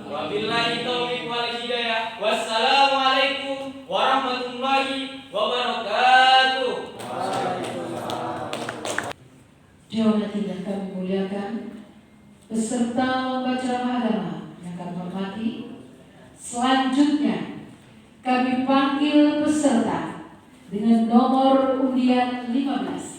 Wabillahi taufiq wal hidayah. Wassalamualaikum warahmatullahi wabarakatuh. Jemaah yang kami muliakan, beserta lomba ceramah agama yang kami hormati, selanjutnya kami panggil peserta dengan nomor undian 15.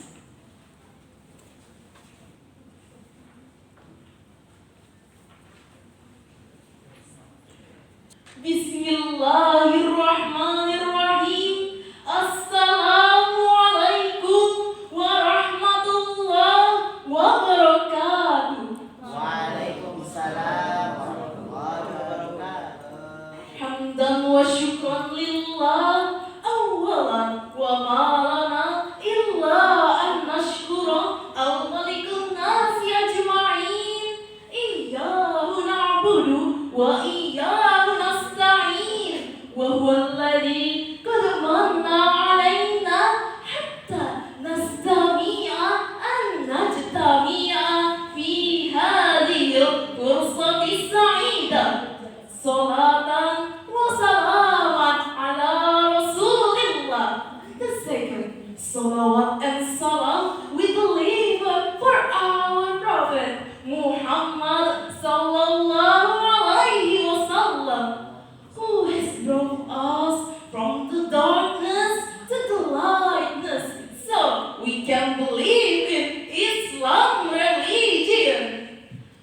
Bismillahirrahmanirrahim. Assalamualaikum warahmatullahi wabarakatuh. Waalaikumsalam warahmatullahi wabarakatuh. Hamdan wa syukran lillah. Awalan wa ma lana illa an nashkura al-malikun nasi ajma'in. Iyyahu na'budu wa iyyahu nasta'in. Wa huwa alladhi qad manna 'alaina hatta nastami'a an najtami'a fi hadhihi al-fursati as-sa'idah. Salatan wa salaman ala Rasulillah. The second, salawat and salam we deliver for our Prophet Muhammad sallallahu alaihi wasallam, who has brought us from the darkness to the lightness, so we can believe in Islam religion.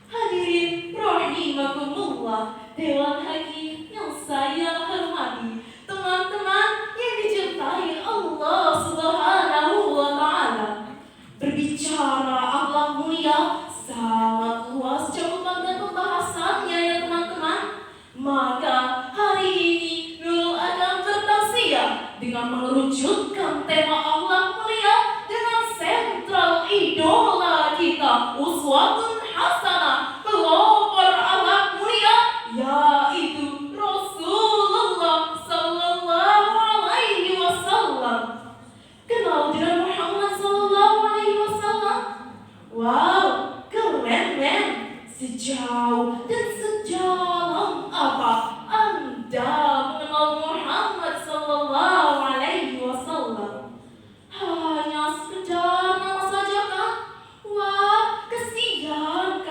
Hadirin rahimakumullah, Dewan Hakim yang saya hormati, teman-teman yang dicintai Allah Subhanahu wa Ta'ala. Berbicara akhlak mulia sangat luas cakupan dan pembahasannya ya teman-teman. Maka hari ini Nurul akan bertausiah dengan mengerucutkan tema akhlak mulia dengan sentral idola kita, uswatun hasanah, pelopor akhlak mulia, yaitu Rasulullah sallallahu alaihi wasallam. Kenal dengan Muhammad sallallahu alaihi wasallam? Wow, keren men. Sejauh dan sejalan apa Anda mengenal Muhammad sallallahu alaihi wasallam? Hanya sekedar nama saja kan? Wah, kasihan.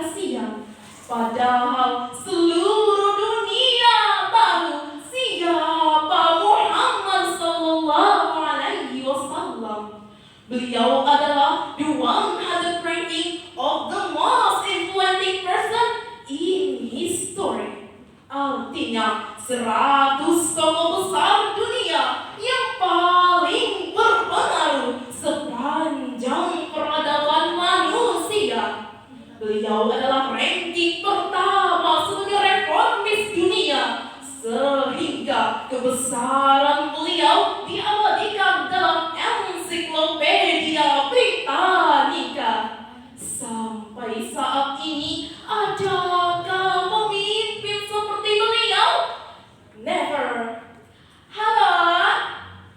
Padahal seluruh dunia tahu siapa Muhammad sallallahu alaihi wasallam. Beliau adalah the 100 ranking of the most influential person in history. Artinya 100 tokoh besar dunia yang paling berpengaruh sepanjang peradaban manusia. Beliau adalah ranking pertama sebagai reformis dunia, sehingga kebesaran beliau diabadikan dalam ensiklopedia Britannica. Sampai saat ini, adakah pemimpin seperti beliau? Never. Halo?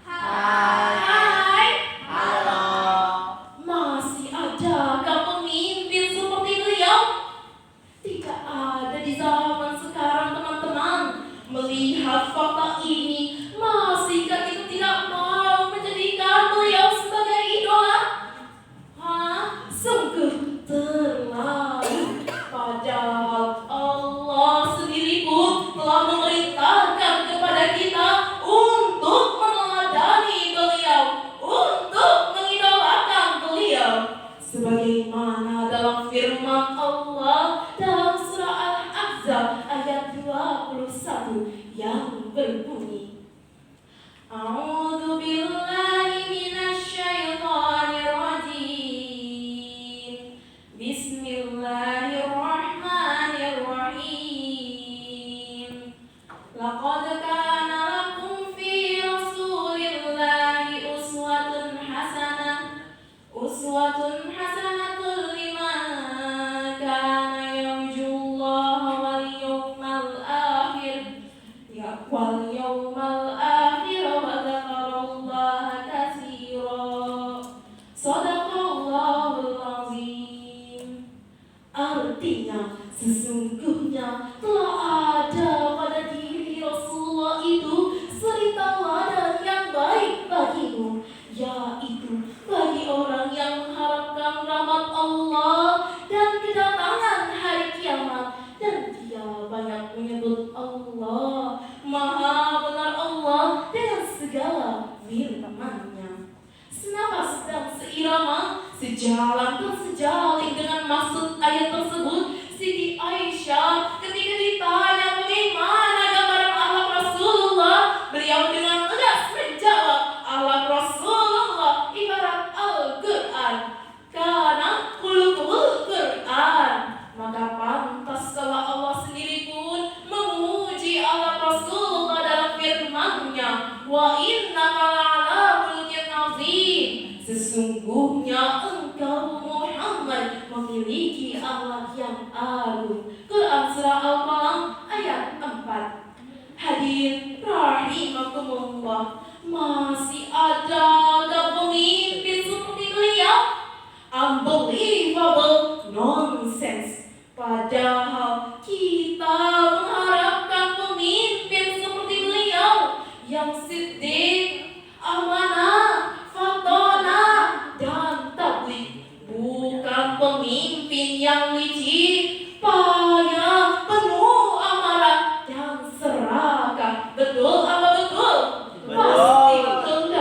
Hai. Halo. Masih adakah pemimpin seperti beliau? Tidak ada di zaman sekarang teman-teman. Melihat fakta ini, masihkah kita tidak mau menjadikan beliau sebagai idola? Sungguh terlalu. Padahal Allah sendiri pun telah memerintahkan kepada kita untuk meneladani beliau, untuk mengidolakan beliau. Sebagaimana dalam firman Allah dalam surah Al-Ahzab ayat 21 yang berbunyi, A'udzu billahi minasy syaithanir rajim. Bismillahirrahmanirrahim. Laqad kana lakum fi Rasulillahi uswatun hasanatun liman kana yarjullaha wal yawmal akhir wa dzakarallaha katsira. Shadaqallahul azim. Artinya, sesungguhnya telah ada pada diri Rasulullah itu suri tauladan yang baik bagimu, yaitu bagi orang yang mengharapkan rahmat Allah dan kedatangan hari kiamat. Dan dia banyak menyebut Allah, Maha benar Allah dengan segala firman-Nya. Senafas dan seirama, sejalan dan sejalin dengan maksud ayat tersebut, Siti Aisyah ketika ditanya bagaimana gambaran akhlak wa innaka la'ala khuluqin azim. Sesungguhnya engkau Muhammad memiliki akhlak yang agung. Quran surah Al-Qalam ayat 4. Hadirin rahimakumullah, masih ada pemimpin seperti beliau? Unbelievable nonsense. Padahal kita mengharapkan pemimpin seperti beliau yang siddiq, amanah, fatonah, dan tabligh. Bukan pemimpin yang licik, payah, penuh amarah, dan serakah. Betul apa betul? Pasti betul.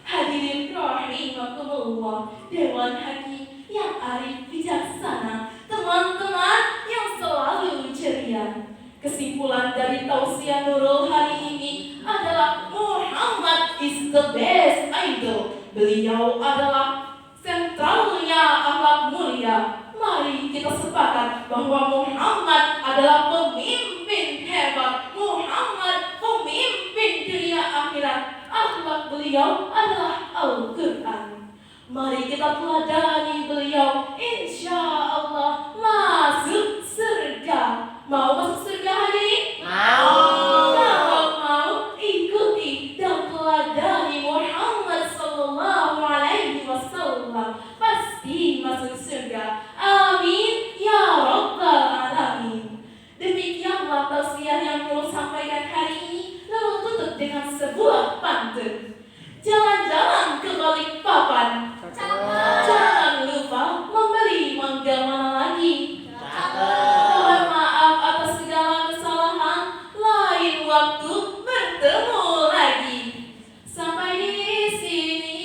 Hadirin rahimakumullah, Dewan Hakim yang arif bijaksana, teman-teman yang selalu ceria. Kesimpulan dari tausiah Nurul hari ini adalah Muhammad is the best idol. Beliau adalah sentralnya akhlak mulia. Mari kita sepakat bahwa Muhammad adalah pemimpin hebat. Muhammad pemimpin dunia akhirat. Akhlak beliau adalah Al-Quran. Mari kita teladani beliau. Insya Allah masuk surga. Mau masuk surga hari ini? Mau. Kalau mau, ikuti dan teladani Muhammad sallallahu alaihi wasallam. Pasti masuk surga. Amin ya rabbal alamin. Demikianlah tausiah yang Nurul sampaikan hari ini. Nurul tutup dengan sebuah pantun. Jalan-jalan ke Balikpapan, jangan lupa membeli mangga mana lagi. Mohon maaf atas segala kesalahan. Lain waktu bertemu lagi. Sampai di sini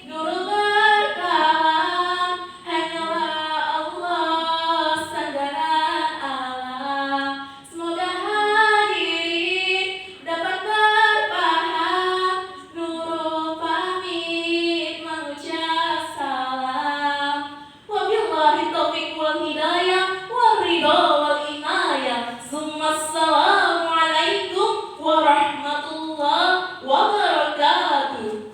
Nurul berkalam. Hanyalah Allah sandaran alam. Semoga hadirin dapat berpaham. Nurul pamit mengucap salam. Wabillahi taufiq wal hidayah wal ridha wal inayah. Assalamualaikum warahmatullahi wabarakatuh.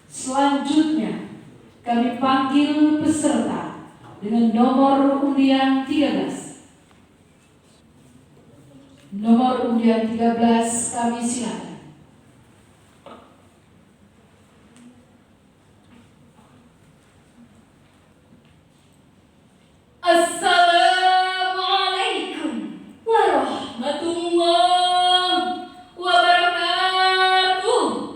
Selanjutnya, kami panggil peserta dengan nomor undian 13. Nomor undian 13 kami silakan. Assalamualaikum warahmatullahi wabarakatuh.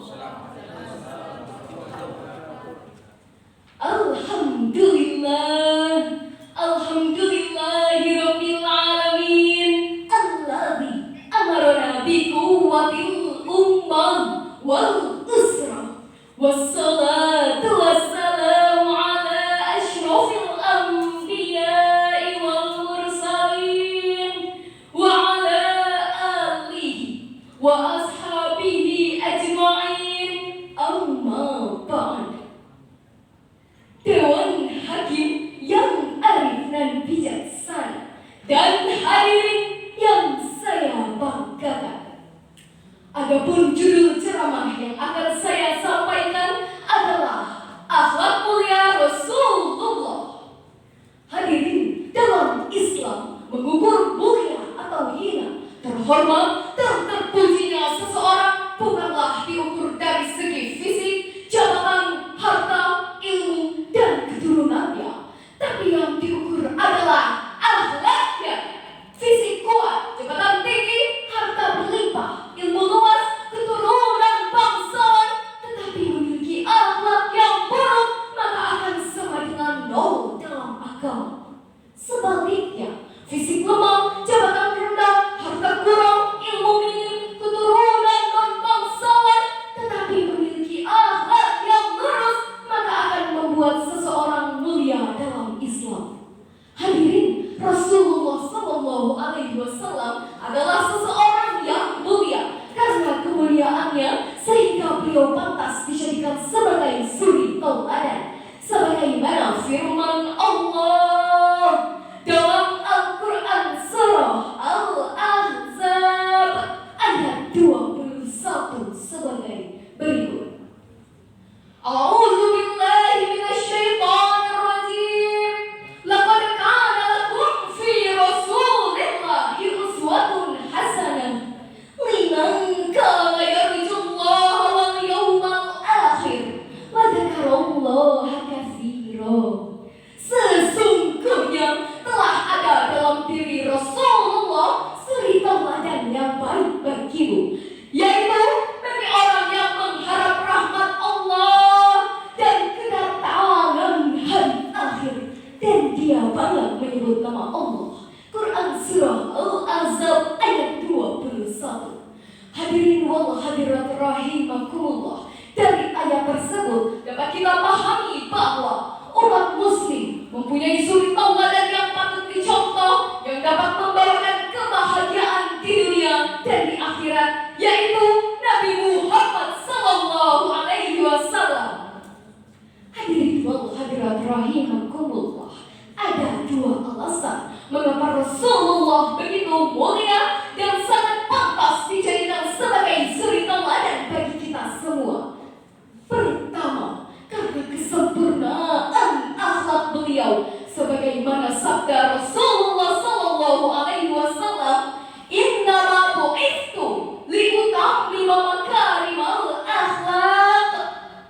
Alhamdulillah, alhamdulillahirabbil alamin. Alladzi amarna bi quwwatil ummah wal usra. Wassalatu wassalamu ala asyrafil anbiya'i wal mursalin wa ala alihi wa ashabihi ajma'in. Amma ba'd. Dewan Hakim yang arif dan bijaksana dan hadirin yang saya banggakan. Adapun judul ceramah yang akan saya sampaikan adalah akhlak mulia Rasulullah. Hadirin, dalam Islam mengukur mulia atau hina, terhormat dan terpujinya seseorang bukanlah diukur dari segi fisik, jabatan, harta, ilmu, dan keturunannya, tapi yang diukur adalah akhlaknya. Fisik kuat, jabatan tinggi, harta berlimpah, ilmu luas, keturunan bangsawan, tetapi memiliki akhlak yang buruk, maka akan sama dengan nol dalam agama. Sebaliknya, fisik lemah, jabatan rendah, harta kurang, ilmu minim, keturunan non bangsawan, tetapi memiliki hadirat rahimakumullah, dari ayat tersebut dapat kita pahami bahwa umat muslim mempunyai suri tauladan yang patut dicontoh, yang dapat membawakan kebahagiaan di dunia dan di akhirat, yaitu Nabi Muhammad sallallahu alaihi wasallam. Hadirin wal hadirat rahimakumullah, ada dua alasan mengapa Rasulullah begitu mulia dan sangat pantas dijadikan sebagai suri tauladan bagi kita semua. Pertama, karena kesempurnaan akhlak beliau, sebagaimana sabda Rasulullah sallallahu alaihi wasallam, "Innama bu'ithu liutammima makarimal akhlaq."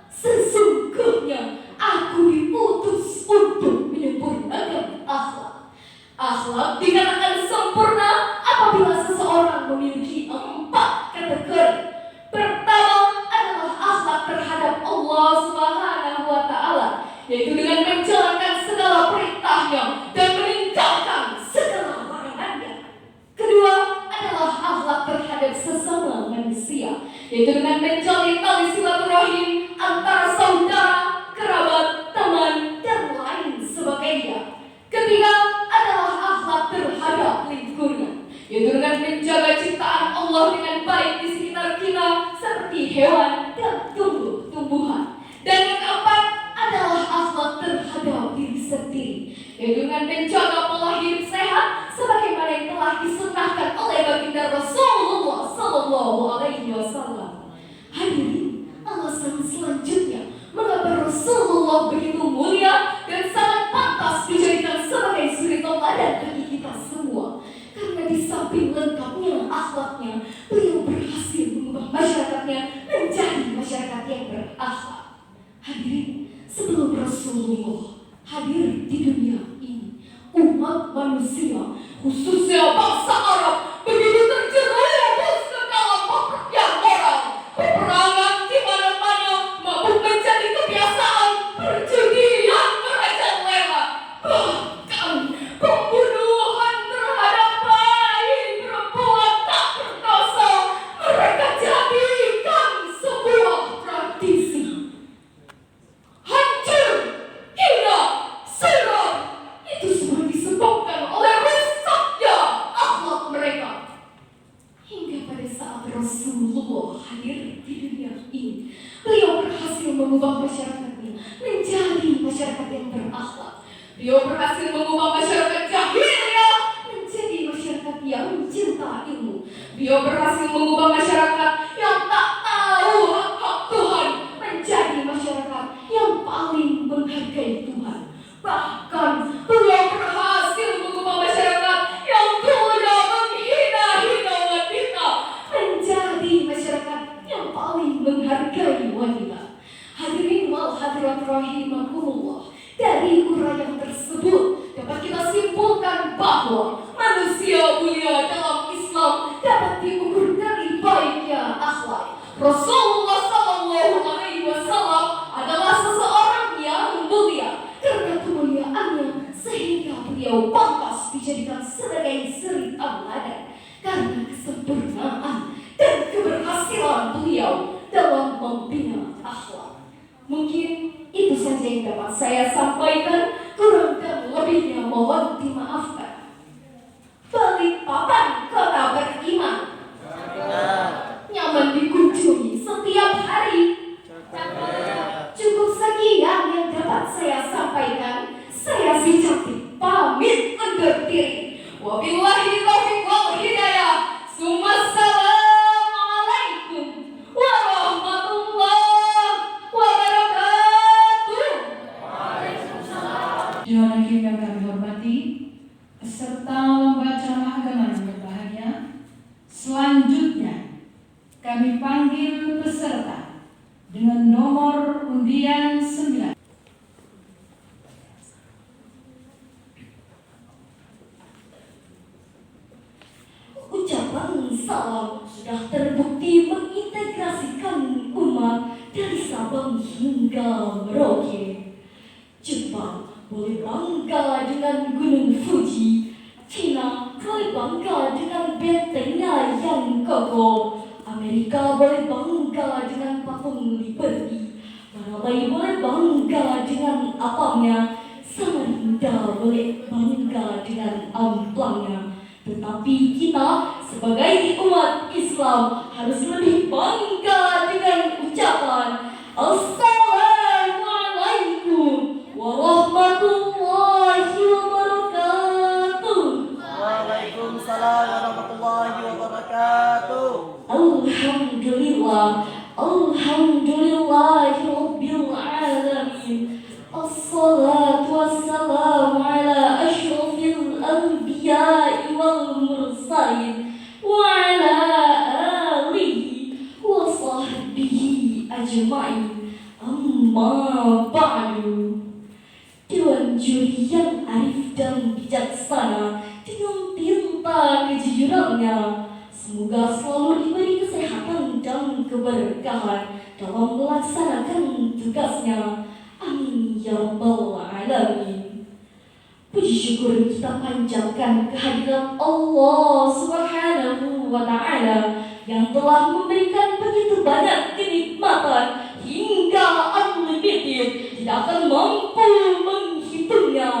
Sesungguhnya aku diutus untuk menyempurnakan akhlak. Akhlak dikatakan sempurna apabila seseorang memiliki 4 kategori. Pertama adalah akhlak terhadap Allah Subhanahu wa Ta'ala, yaitu dengan menjalankan segala perintahnya dan meninggalkan segala larangannya. Kedua adalah akhlak terhadap sesama manusia, yaitu dengan menjalin tali silaturahim antara saudara, kerabat, teman, dan lain sebagainya. Ketiga adalah akhlak terhadap lingkungan, yaitu dengan menjaga ciptaan Allah dengan baik di sekitar kita seperti hewan dan tumbuh-tumbuhan. Dan yang keempat adalah akhlak terhadap diri sendiri, yaitu dengan menjaga pola hidup sehat sebagaimana yang telah disunnahkan oleh baginda Rasulullah sallallahu alaihi wasallam. Hadirin, alasan selanjutnya mengapa Rasulullah begitu mulia dan sangat pantas dijadikan sebagai suri tauladan bagi kita semua, karena di samping lengkapnya akhlaknya, beliau berhasil mengubah masyarakatnya menjadi masyarakat yang berakhlak. Hadirin, sebelum Rasulullah hadir di dunia ini, umat manusia, khususnya bangsa Arab, begitu terjerumus ke dalam peperangan moral, peperangan di mana-mana, mabuk menjadi kebiasaan, perjudian merajalela, bahkan pembunuhan terhadap bayi perempuan tak berdosa mereka jadikan sebuah tradisi. Hancur, hina, seram, itu semua disebabkan oleh rusaknya akhlak mereka. Hingga pada saat Rasulullah hadir di dunia ini, beliau berhasil mengubah masyarakatnya menjadi masyarakat yang berakhlak. Beliau berhasil mengubah masyarakat jahiliyah menjadi masyarakat yang cinta ilmu. Beliau berhasil mengubah masyarakat yang tak tahu hak-hak Tuhan menjadi masyarakat yang paling menghargai Tuhan. Bahkan beliau berhasil mengubah masyarakat yang dulunya menghina-hina wanita menjadi masyarakat yang paling menghargai wanita. Hadirin wal hadirat rahimakumullah, dari uraian tersebut dapat kita simpulkan bahwa manusia mulia dalam Islam dapat diukur dari baiknya akhlak. Rasulullah sallallahu alaihi wasallam adalah seseorang yang mulia karena kemuliaannya, sehingga beliau pantas dijadikan sebagai suri tauladan karena kesempurnaan dan keberhasilan beliau dalam membina akhlak. Mungkin itu saja yang dapat saya sampaikan, kurang dan lebihnya mohon dimaafkan. Balikpapan, kota beriman, nyaman dikunjungi setiap hari. Cukup sekian yang dapat saya sampaikan. Saya si cantik pamit undur diri. Wabillahi taufiq wal hidayah. Assalamualaikum warahmatullahi wabarakatuh. Jemaah hakim yang kami hormati, peserta lomba ceramah agama yang berbahagia, selanjutnya kami panggil peserta dengan nomor undian 9. Ucapan salam sudah terbukti mengintegrasikan umat dari Sabang hingga Merauke. Jepang boleh bangga dengan Gunung Fuji, China boleh bangga dengan bentengnya yang kokoh, Amerika Amerika boleh bangga dengan patung Liberty, Paraguay boleh bangga dengan apamnya, Samarinda boleh bangga dengan amplangnya. Tetapi kita sebagai umat Islam harus lebih bangga dengan ucapan Assalamualaikum warahmatullahi wabarakatuh. Waalaikumsalam warahmatullahi wabarakatuh. Alhamdulillah, alhamdulillahi rabbil alamin. Assalatu wassalamu ala asyrafil anbiya'i wal mursalin wa ala alihi wa sahbihi ajma'in. Amma ba'du. Dewan juri yang arif dan bijaksana dengan tinta kejujurannya, semoga selalu diberi kesehatan dan keberkahan dalam melaksanakan tugasnya. Amin ya rabbal alamin. Puji syukur kita panjatkan kehadiran Allah Subhanahu wa ta'ala yang telah memberikan begitu banyak kenikmatan hingga unlimited, tidak akan mampu menghitungnya.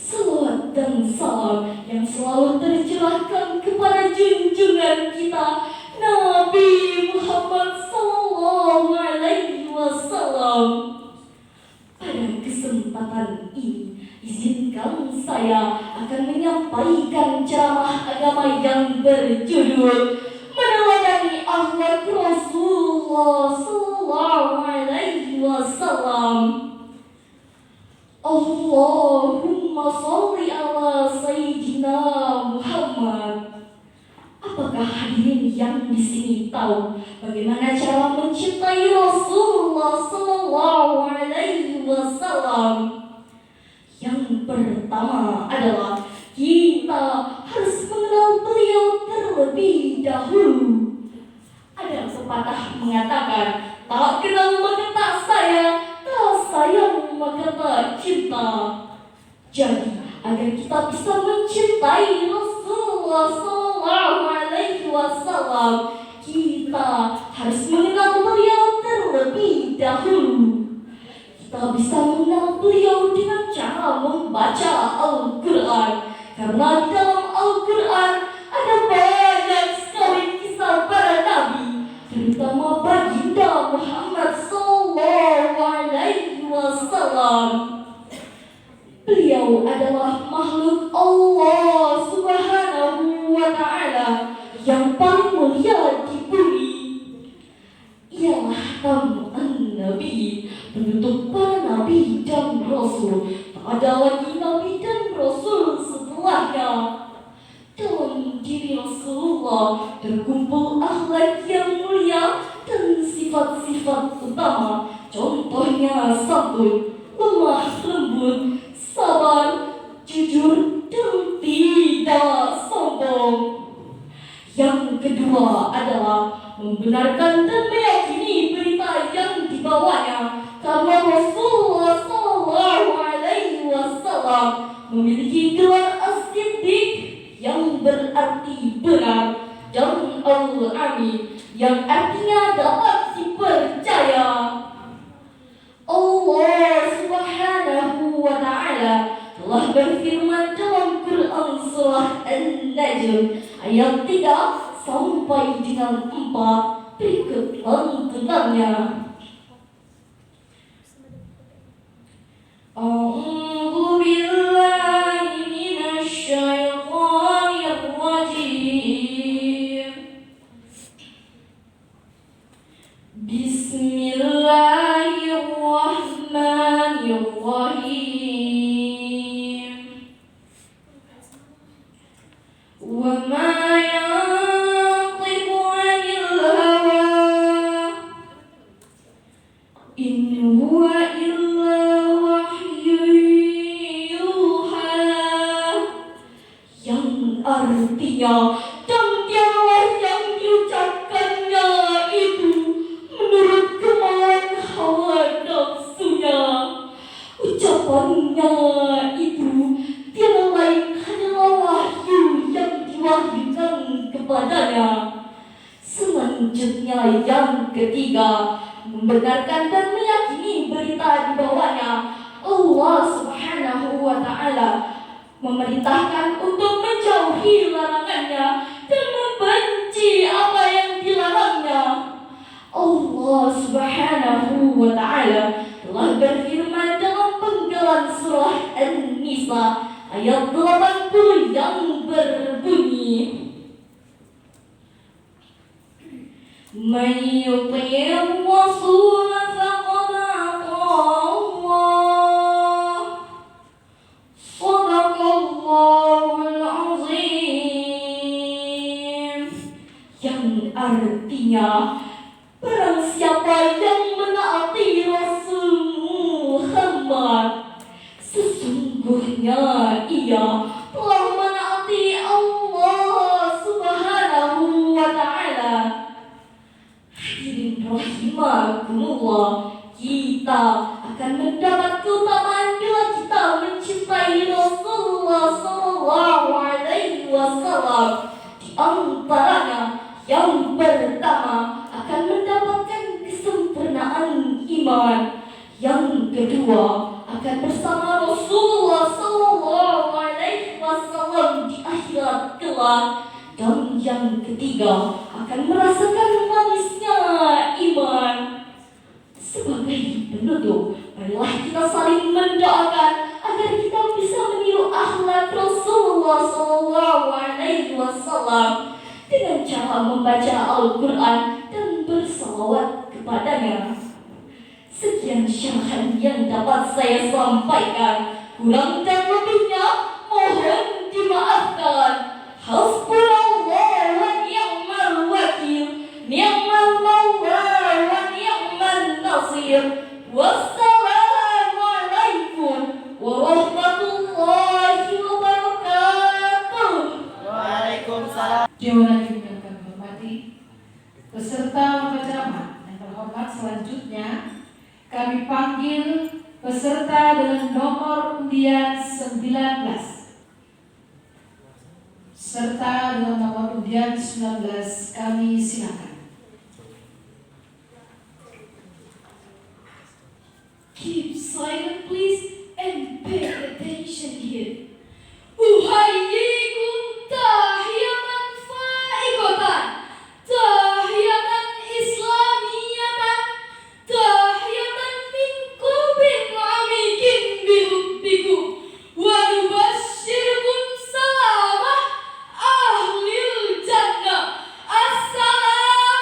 Salawat dan salam yang selalu tercurahkan kepada junjungan kita Nabi Muhammad sallallahu alaihi wasallam. Pada kesempatan ini, izinkan saya akan menyampaikan ceramah agama yang berjudul Meneladani Akhlak Rasulullah sallallahu alaihi wasallam. Allahumma sholli ala Sayyidina Muhammad. Apakah hadirin yang di sini tahu bagaimana cara mencintai Rasulullah sallallahu alaihi wasallam? Yang pertama adalah kita harus mengenal beliau terlebih dahulu. Ada pepatah mengatakan, tak kenal maka tak sayang, tak sayang maka tak cinta. Jadi, agar kita bisa mencintai Rasulullah sallallahu alaihi wasallam, kita harus mengenal beliau terlebih dahulu. Kita bisa mengenal beliau dengan cara membaca Al-Quran, karena di dalam Al-Quran ada banyak sekali kisah para nabi, terutama baginda Muhammad sallallahu alaihi wasallam. Beliau adalah makhluk Allah Subhanahu wa ta'ala yang paling mulia di bumi. Ialah tamuan Nabi, penutup para nabi dan rasul. Tak ada lagi nabi dan rasul setelahnya. Dalam diri Rasulullah terkumpul akhlak yang mulia dan sifat-sifat utama. Contohnya santun, lemah lembut, sabar, jujur, dan tidak sombong. Yang kedua adalah membenarkan dan meyakini berita yang dibawanya, karena Rasulullah sallallahu alaihi wasallam memiliki gelar as-siddiq yang berarti benar, dan al-amin yang artinya dapat dipercaya. Allah Subhanahu wa ta'ala telah berfirman dalam Quran surah An-Najm ayat 3 sampai dengan 4 berikut lantunannya. A'udzu billahi minasy syaithanir rajim. Bismillahirrahmanirrahim. Wa ma yantiqu 'anil hawa in huwa illa wahyun yuha, yang artinya dan tiadalah yang diucapkannya itu menurut kemauan hawa nafsunya. Ucapannya itu tiada lain hanyalah wahyu yang diwahyukan kepadanya. Sementara Selanjutnya yang ketiga, membenarkan dan meyakini berita di bawahnya. Allah Subhanahu wa Ta'ala memerintahkan untuk menjauhi larangannya dan membenci apa yang dilarangnya. Allah Subhanahu wa Ta'ala telah berfirman dalam penggalan surah An-Nisa ayat 80 yang berbunyi, "Man yuti'ir rasul faqad ata'allah." Shadaqallahul azim. Yang artinya, barang siapa yang menaati Rasul Muhammad, sesungguhnya ia telah menaati Allah Subhanahu wa Ta'ala. Hadirin rahimakumullah, kita akan mendapat keutamaan bila kita mencintai Rasulullah Sallallahu Alaihi Wasallam. Di antaranya, yang pertama akan mendapatkan kesempurnaan iman. Yang kedua akan bersama Rasulullah Sallallahu Alaihi Wasallam di akhirat kelak. Dan yang ketiga akan merasakan manisnya iman. Sebagai penutup, marilah kita saling mendoakan agar kita bisa meniru akhlak Rasulullah Sallallahu Alaihi Wasallam dengan cara membaca Al-Quran dan bersalawat kepadanya. Sekian syarahan yang dapat saya sampaikan. Kurang dan lebihnya mohon dimaafkan. Hasbunallah wa ni'mal wakil, ni'mal maula wa ni'mal nasir. Wassalamualaikum warahmatullahi wabarakatuh. Waalaikumsalam. Jemaah yang kami hormati, peserta lomba ceramah yang terhormat, selanjutnya kami panggil peserta dengan nomor undian 19. Serta dengan nomor undian 19 kami silakan. Keep silent please and pay attention here. Uhayyikum tahiyatan fa'iqatan, tahiyatan islamiyatan, tahiyatan min qulbin amikin bihubbikum, wa nubashshirkum salamah ahlil jannah. Assalamu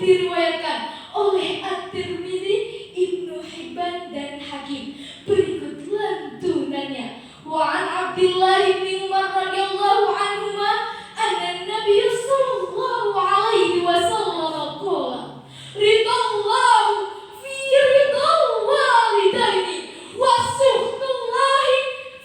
diriwayatkan oleh At-Tirmidzi, Ibnu Hibban dan Hakim. Berikut lantunannya. Wa an Abdullah bin Umar radhiyallahu anhuma anna Nabi sallallahu alaihi wasallam qala ridallahu fi ridal walidaini wa sukhtullahi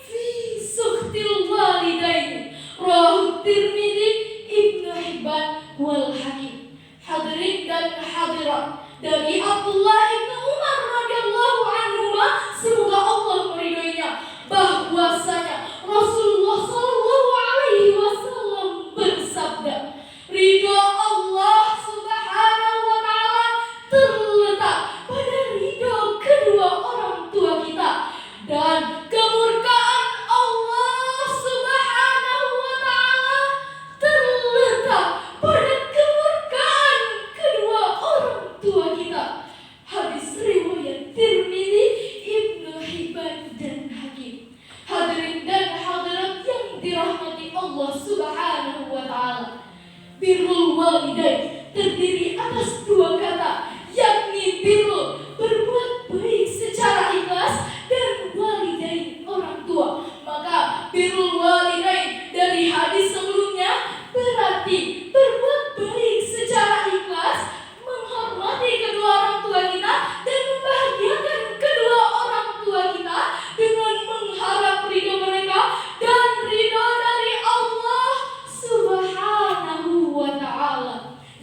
fi sukhtil walidaini. Rawahu Tirmidzi, Ibnu Hibban wal Hakim. Hadirin dan hadirat, dari Abdullah bin Umar radhiyallahu anhuma, semoga Allah meridhoinya, bahwasanya Rasulullah sallallahu alaihi wasallam bersabda, ridho Allah subhanahu wa ta'ala terletak pada ridho kedua orang tua kita, dan kemurkaan Allah subhanahu wa ta'ala terletak pada kemurkaan kedua orang tua kita. Hadis riwayat Tirmidzi, Ibnu Hibban dan Hakim. Hadirin dan hadirat yang dirahmati Allah subhanahu wa ta'ala, birrul walidain terdiri atas dua kata, yakni birrul, berbuat baik secara ikhlas, dan walidain, orang tua. Maka birrul walidain dari hadis sebelumnya berarti berbuat baik secara ikhlas, menghormati kedua orang tua kita, dan membahagiakan kedua orang tua kita dengan mengharap ridho mereka dan ridho dari Allah subhanahu wa ta'ala.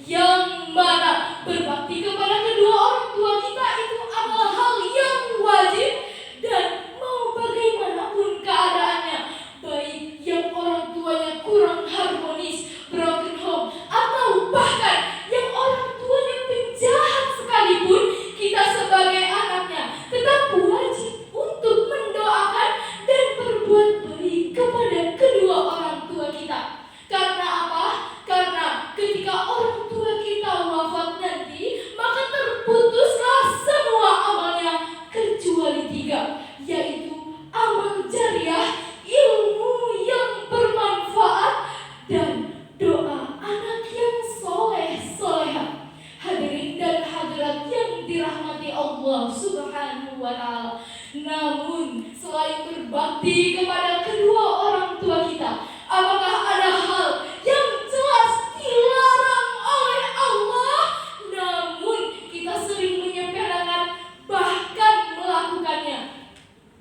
Yang mana berbakti kepada kedua orang tua kita itu adalah hal yang wajib, dan mau bagaimanapun keadaannya, baik yang orang tuanya kurang harmonis, broken home, atau bahkan yang orang tuanya penjahat sekalipun, kita sebagai anaknya tetap wajib untuk mendoakan dan berbuat baik kepada kedua orang tua kita. Karena apa? Karena ketika orang tua kita wafat nanti, maka terputuslah semua amalnya kecuali tiga, yaitu amal jariah, ilmu yang bermanfaat, dan doa anak yang soleh-soleha. Hadirin dan hadirat yang dirahmati Allah subhanahu wa ta'ala, namun selain berbakti kepada kedua orang tua kita, apakah ada hal yang jelas dilarang oleh Allah, namun kita sering menyepelekan bahkan melakukannya?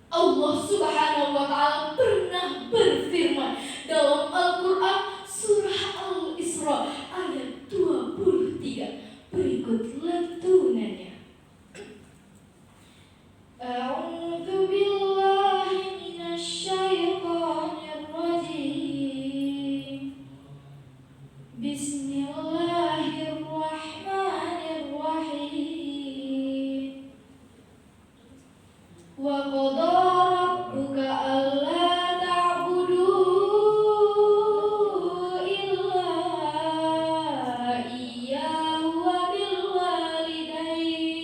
Allah subhanahu wa ta'ala pernah berfirman dalam Al-Quran surah Al-Isra ayat 23. Berikut lantunannya. A'udzu billahi minasy syaithanir rajim. Bismillahirrahmanirrahim. Wa qada rabbuka alla ta'budu illa iyyahu wa bil walidayni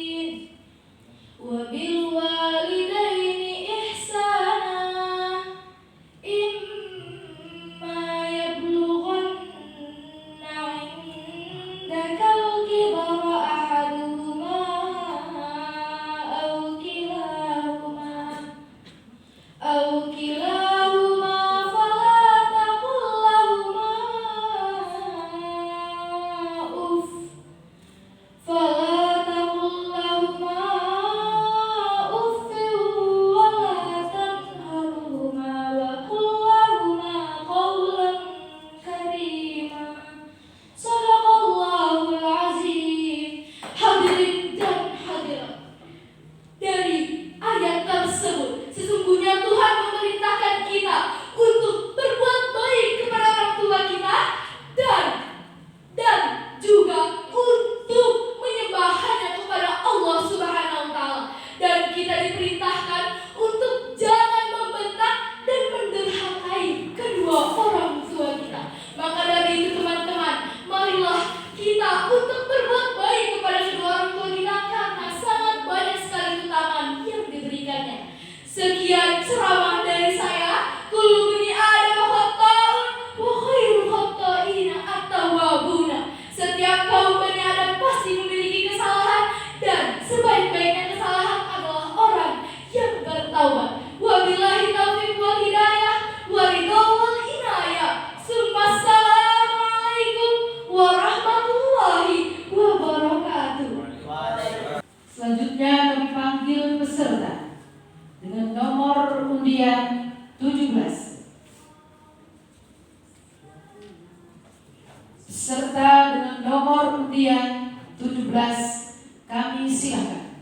Kami silakan.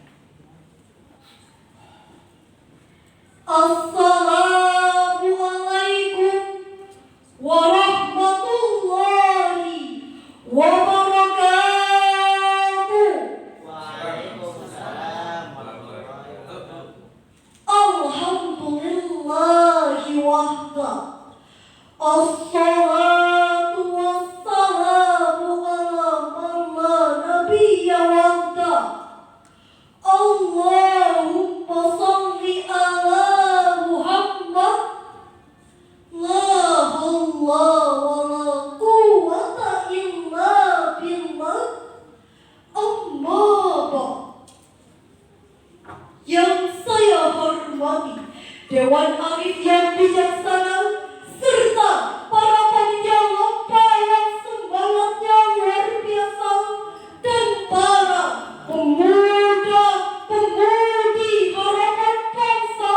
Assalamualaikum warahmatullahi wabarakatuh. Waalaikumsalam warahmatullahi wabarakatuh. Alhamdulillahi wahda. Assalatu wassalamu ala man la nabiyya wahda. Allahumma salli ala Muhammad. La hawla wa la quwwata illa billah. Amma ba'd. Yang saya hormati Dewan Arif yang bijaksana serta para panitia lomba yang semangatnya luar biasa dan para pemuda-pemudi harapan bangsa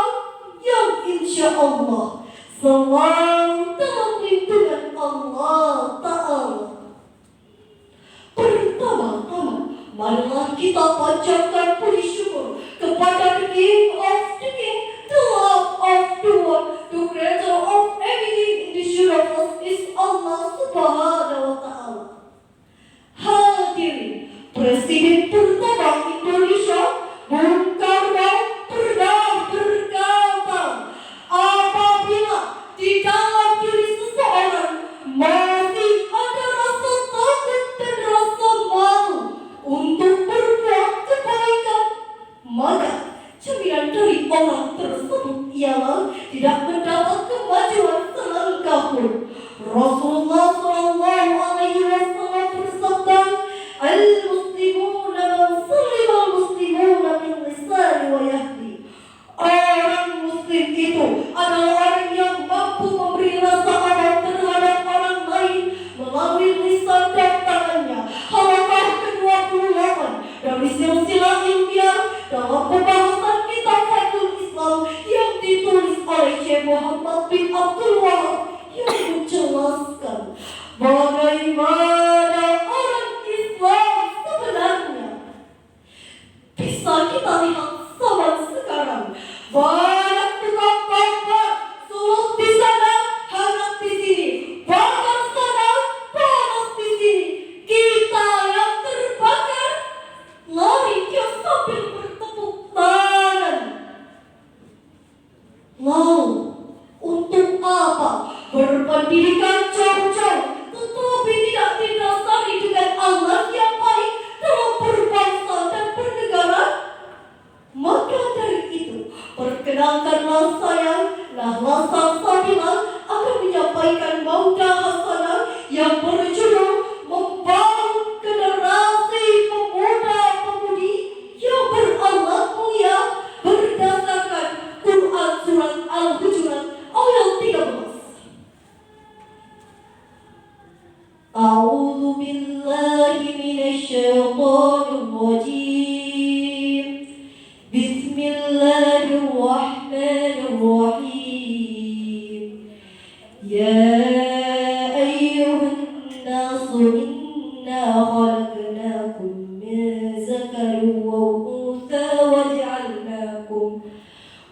yang insya Allah selalu dalam lindungan Allah Ta'ala. Pertama-tama, marilah kita panjatkan puji syukur kepada the King of the King, the Lord of the world, the Creator of everything in this universe is Allah Subhanahu wa Ta'ala. Hadirin, Presiden pertama Indonesia, Bung Karno, pernah berkata, apabila di dalam diri seseorang masih ada rasa takut dan rasa malu untuk berbuat kebaikan, maka cerminan dari orang tersebut ialah tidak mendapat kemajuan selangkah pun. Rasulullah SAW bersabda, Al-Muslimuna man salima al-Muslimuna min lisani wa yahdi. Orang Muslim itu adalah orang yang mampu memberi rasa aman terhadap orang lain melalui lisan dan tangannya. Halaman ke-28 dari silsilah ilmiah dalam pembahasan kitab Fathul Islam yang ditulis oleh Syekh Muhammad bin Abdul Wahab yang menjelaskan bagaimana orang Islam sebenarnya. Bisa kita lihat zaman sekarang, banyak tukang bakar, sulut di sana, hangat di sini, bakar sana, panas di sini. Kita yang terbakar lari dia sambil bertepuk tangan. Lalu untuk apa berpendidikan jauh-jauh tetapi tidak didasari dengan akhlak yang baik dalam berbangsa dan bernegara? Maka dari itu, perkenalkanlah saya Nahla Salsabila akan menyampaikan maudah hasanah yang berjudul membangun generasi pemuda-pemudi yang berakhlak mulia berdasarkan Quran Surat Al-Hujurat ayat 13. A'udzu billahi minasyaitonir rajim. Bismillahirrahmanirrahim. Ya ayyuhan nasu inna khalaqnakum min zakarin wa untha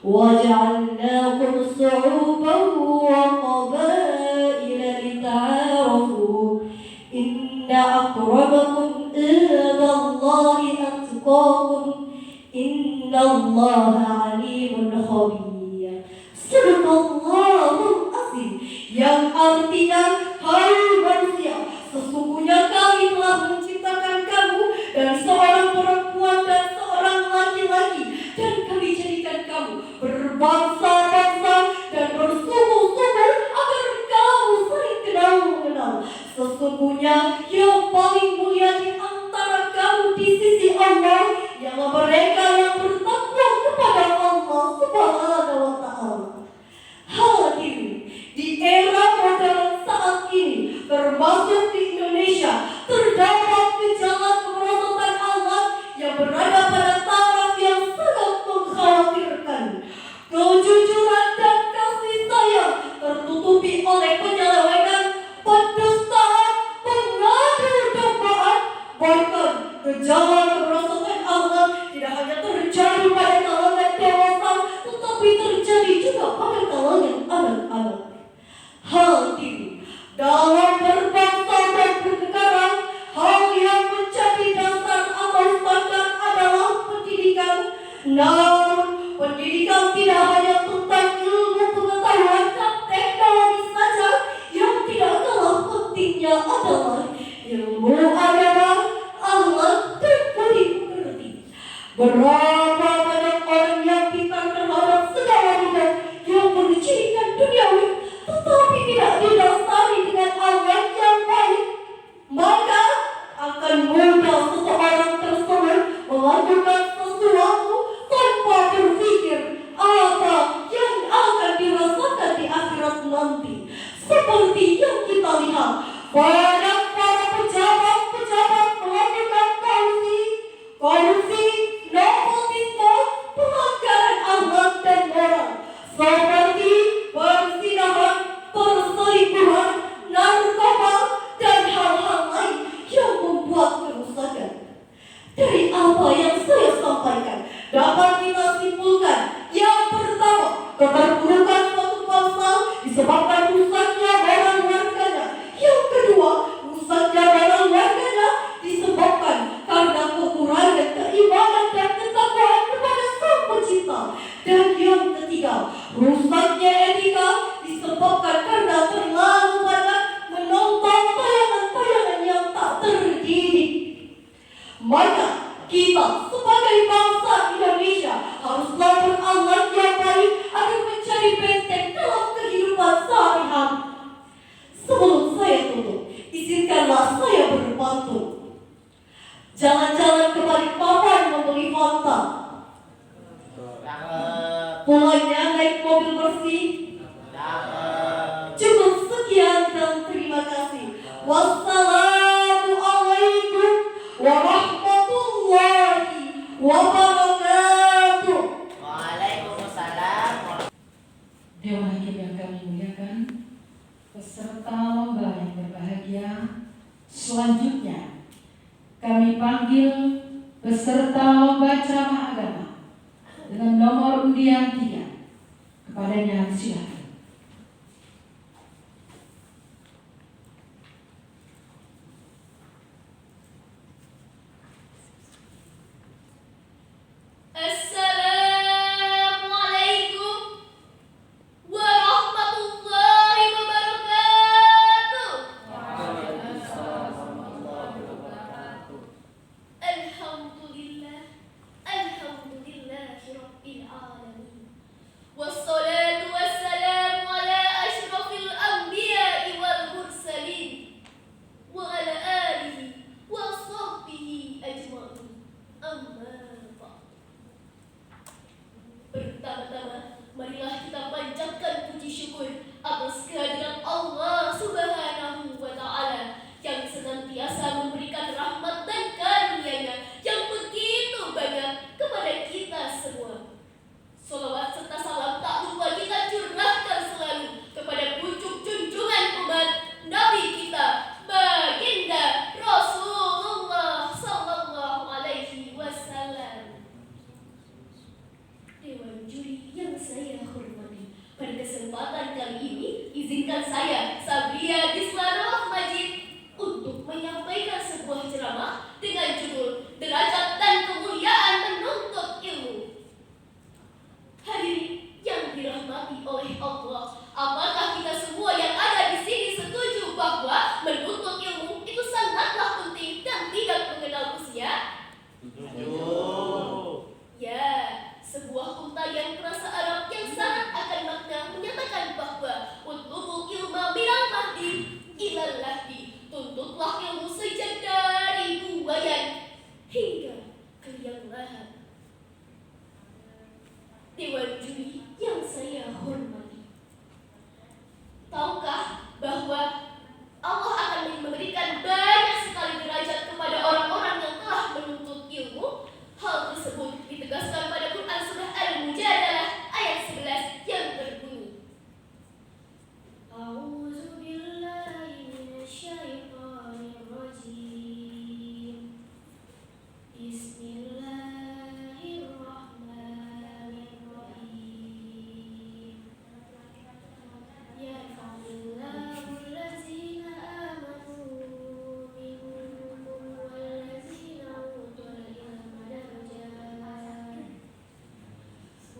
waja'alnakum shu'uban wa qabaila lita'arafu. Inna akramakum indallahi atqakum. Innallaha alimun khabir. Sadaqallahul azim. Yang artinya, hai manusia, sesungguhnya kami telah menciptakan kamu dari seorang perempuan dan seorang laki-laki, dan kami jadikan kamu berbangsa-bangsa dan bersuku-suku agar kamu saling kenal-mengenal. Sesungguhnya yang paling mulia di antara kamu di sisi Allah ialah mereka yang bertakwa kepada Allah Subhanahu wa Ta'ala. Hadirin, di era modern saat ini, termasuk di Indonesia, terdapat gejala kemerosotan ahlak yang berada pada taraf yang sangat mengkhawatirkan. Kejujuran dan kasih sayang tertutupi oleh penyelewengan, pendustaan, pengadu-dombaan, bahkan Kejalan merasakan Allah tidak hanya terjadi pada kalangan dewasa, tetapi terjadi juga pada kalangan anak-anak. Hal itu dalam berbangsa dan bernegara, hal yang menjadi dasar atau standar adalah pendidikan. Namun, pendidikan tidak hanya tentang ilmu pengetahuan dan teknologi saja. Yang tidak kalah pentingnya adalah ilmu agama, akhlak, dan budi pekerti. Berapa banyak orang yang pintar terhadap segala bidang yang bercirikan duniawi, tetapi tidak didasari dengan akhlak yang baik, maka akan mudah seseorang tersebut melakukan sesuatu tanpa berpikir apa yang akan dirasakan di akhirat nanti. Seperti yang kita lihat, banyak para pejabat-pejabat melakukan korupsi, nepotisme, pelanggaran akhlak dan moral, seperti perzinahan, perselingkuhan, narkoba, dan hal-hal lain yang membuat kerusakan. Dari apa yang saya sampaikan, dapat kita simpulkan, yang pertama, keterpurukan suatu bangsa disebabkan rusaknya moral warganya. Yang kedua, rusaknya moral warganya disebabkan karena kekurangan keimanan dan ketakwaan kepada Sang Pencipta. Dan yang ketiga, rusaknya etika disebabkan karena terlalu banyak menonton tayangan-tayangan yang tak terdidik. Maka kita sebagai bangsa Indonesia haruslah berakhlak yang baik agar menjadi benteng dalam kehidupan sehari-hari. Sebelum saya tutup, izinkanlah saya berpantun. Jalan-jalan ke Balikpapan membeli Fanta, pulangnya naik mobil bersih. Cukup sekian dan terima kasih. Wassalamualaikum warahmatullahi wabarakatuh. Waalaikumsalam. Dewan Hakim yang kami muliakan, peserta lomba yang berbahagia, selanjutnya kami panggil peserta lomba ceramah agama dengan nomor undian 3. Kepadanya silakan. Assalamualaikum warahmatullahi wabarakatuh. Alhamdulillah, alhamdulillahirabbil alamin. Wassalatu wassalamu ala asyrafil anbiya'i wal mursalin wa ala alihi wa sahbihi ajma'in. Amma ba'd. Pertama-tama, marilah kita panjatkan puji syukur atas kehadiran Allah Subhanahu wa Ta'ala yang senantiasa memberikan rahmat dan karunia-Nya yang begitu banyak kepada kita semua. Salawat serta salam tak lupa kita curahkan selalu kepada pucuk junjungan umat Nabi kita, Baginda Rasulullah sallallahu alaihi wasallam. Dewan juri yang saya hormati, pada kesempatan kali ini izinkan saya, Sabria Dislanul Majid, untuk menyampaikan sebuah ceramah dengan judul Derajat dan Kemuliaan Menuntut Ilmu. Hadirin yang dirahmati oleh Allah, apakah kita semua yang ada di sini setuju bahwa menuntut ilmu itu sangatlah penting dan tidak mengenal usia? Ya, sebuah unta yang terasa Arab yang sangat akan makna menyatakan bahwa utlubul ilma minal mahdi ilal lahdi, tuntutlah ilmu sejak dari buayan hingga ke liang lahat. Dewan juri yang saya hormati, tahukah bahwa Allah akan memberikan banyak sekali derajat kepada orang-orang yang telah menuntut ilmu? Hal tersebut ditegaskan pada Quran surah Al-Mujadalah ayat 11 yang berbunyi, A'udzu billahi minasyaitonir rajim. Bismillahirrahmanirrahim. Yarfa'illahu allazina amanu minkum wallazina utul ilma darajat.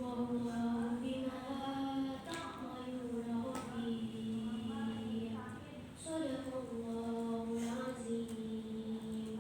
Wallahu bima ta'maluna khabir. Shadaqallahul azim.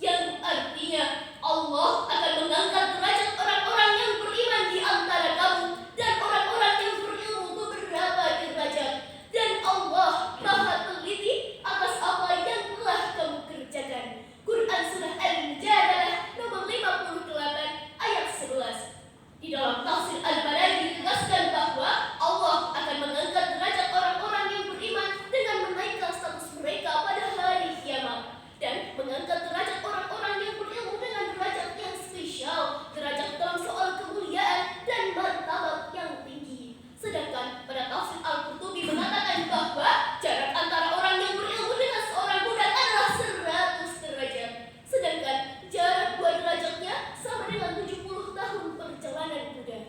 Yang artinya Allah akan mengangkat derajat orang-orang yang beriman di antara kamu dan orang-orang yang berilmu beberapa derajat. Dan Allah Maha teliti atas apa yang telah kamu kerjakan. Quran Surah Al-Mujadalah nomor 58 ayat 11. Di dalam tafsir Al-Baraji ditegaskan bahwa Allah akan mengangkat derajat orang-orang yang beriman dengan menaikkan status mereka pada hari kiamat, dan mengangkat derajat orang-orang yang berilmu dengan derajat yang spesial, derajat dalam soal kemuliaan dan martabat yang tinggi. Sedangkan pada tafsir Al-Qurtubi mengatakan bahwa jarak antara orang yang berilmu dengan seorang budak adalah 100 derajat. Sedangkan jarak 2 derajatnya sama dengan 70 tahun perjalanan kuda.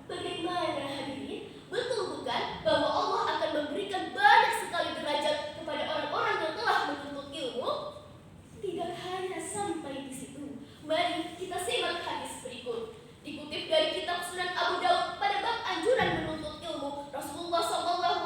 Bagaimana hadirin? Betul bukan bahwa Allah akan memberikan banyak sekali derajat kepada orang-orang yang telah menuntut ilmu? Tidak hanya sampai di situ. Mari kita simak hadis berikut. Dikutip dari kitab Sunan Abu Daud pada bab anjuran menuntut ilmu, Rasulullah SAW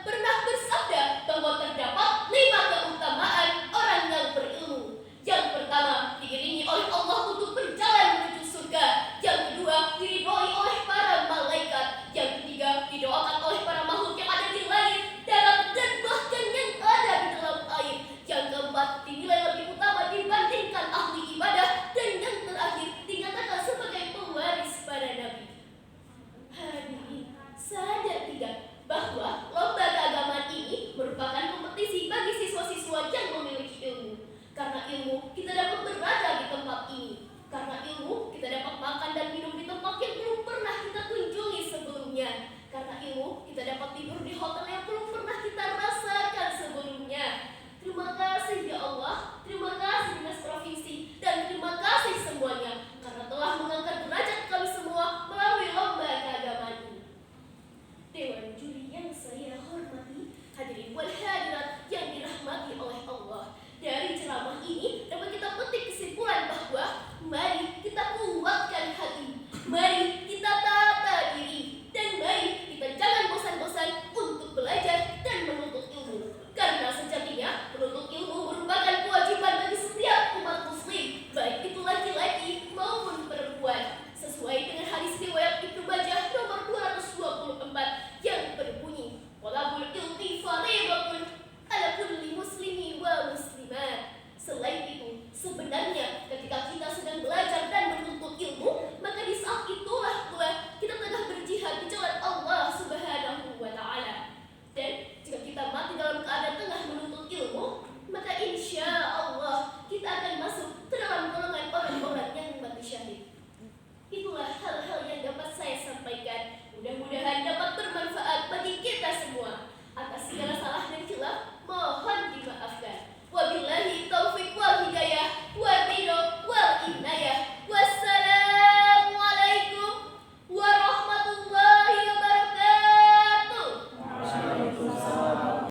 pernah bersabda bahwa terdapat 5 keutamaan orang yang berilmu. Yang pertama, diiringi oleh Allah untuk berjalan menuju surga. Yang kedua, diridhoi oleh para malaikat. Yang ketiga, didoakan oleh para makhluk yang ada di langit, darat, dan bahkan yang ada di dalam air. Yang keempat, dinilai lebih utama dibandingkan ahli ibadah. Dan yang terakhir, dinyatakan sebagai pewaris para nabi. Hadirin, sadar tidak bahwa lomba keagamaan ini merupakan kompetisi bagi siswa-siswa yang memiliki ilmu. Karena ilmu, kita dapat berada di tempat ini. Karena ilmu, kita dapat makan dan minum di tempat yang belum pernah kita kunjungi sebelumnya. Karena ilmu, kita dapat tidur di hotel yang belum pernah kita rasakan sebelumnya. Terima kasih ya Allah, terima kasih Dinas Provinsi, dan terima kasih semuanya karena telah mengangkat derajat kami semua melalui lomba keagamaan ini. Dewan juri yang saya hormati, hadirin wal hadirat yang dirahmati oleh Allah. Dari ceramah ini dapat kita petik kesimpulan bahwa mari kita kuatkan hati, mari kita tata diri, dan mari kita jangan bosan-bosan untuk belajar dan menuntut ilmu. Karena sejatinya menuntut ilmu merupakan kewajiban bagi setiap umat muslim, baik itu laki-laki maupun perempuan. Sesuai dengan hadis riwayat Ibnu Majah nomor 224 yang berbunyi, "Talabul ilmi fardhatun 'ala kulli muslimin wa muslimat." Selain itu, sebenarnya ketika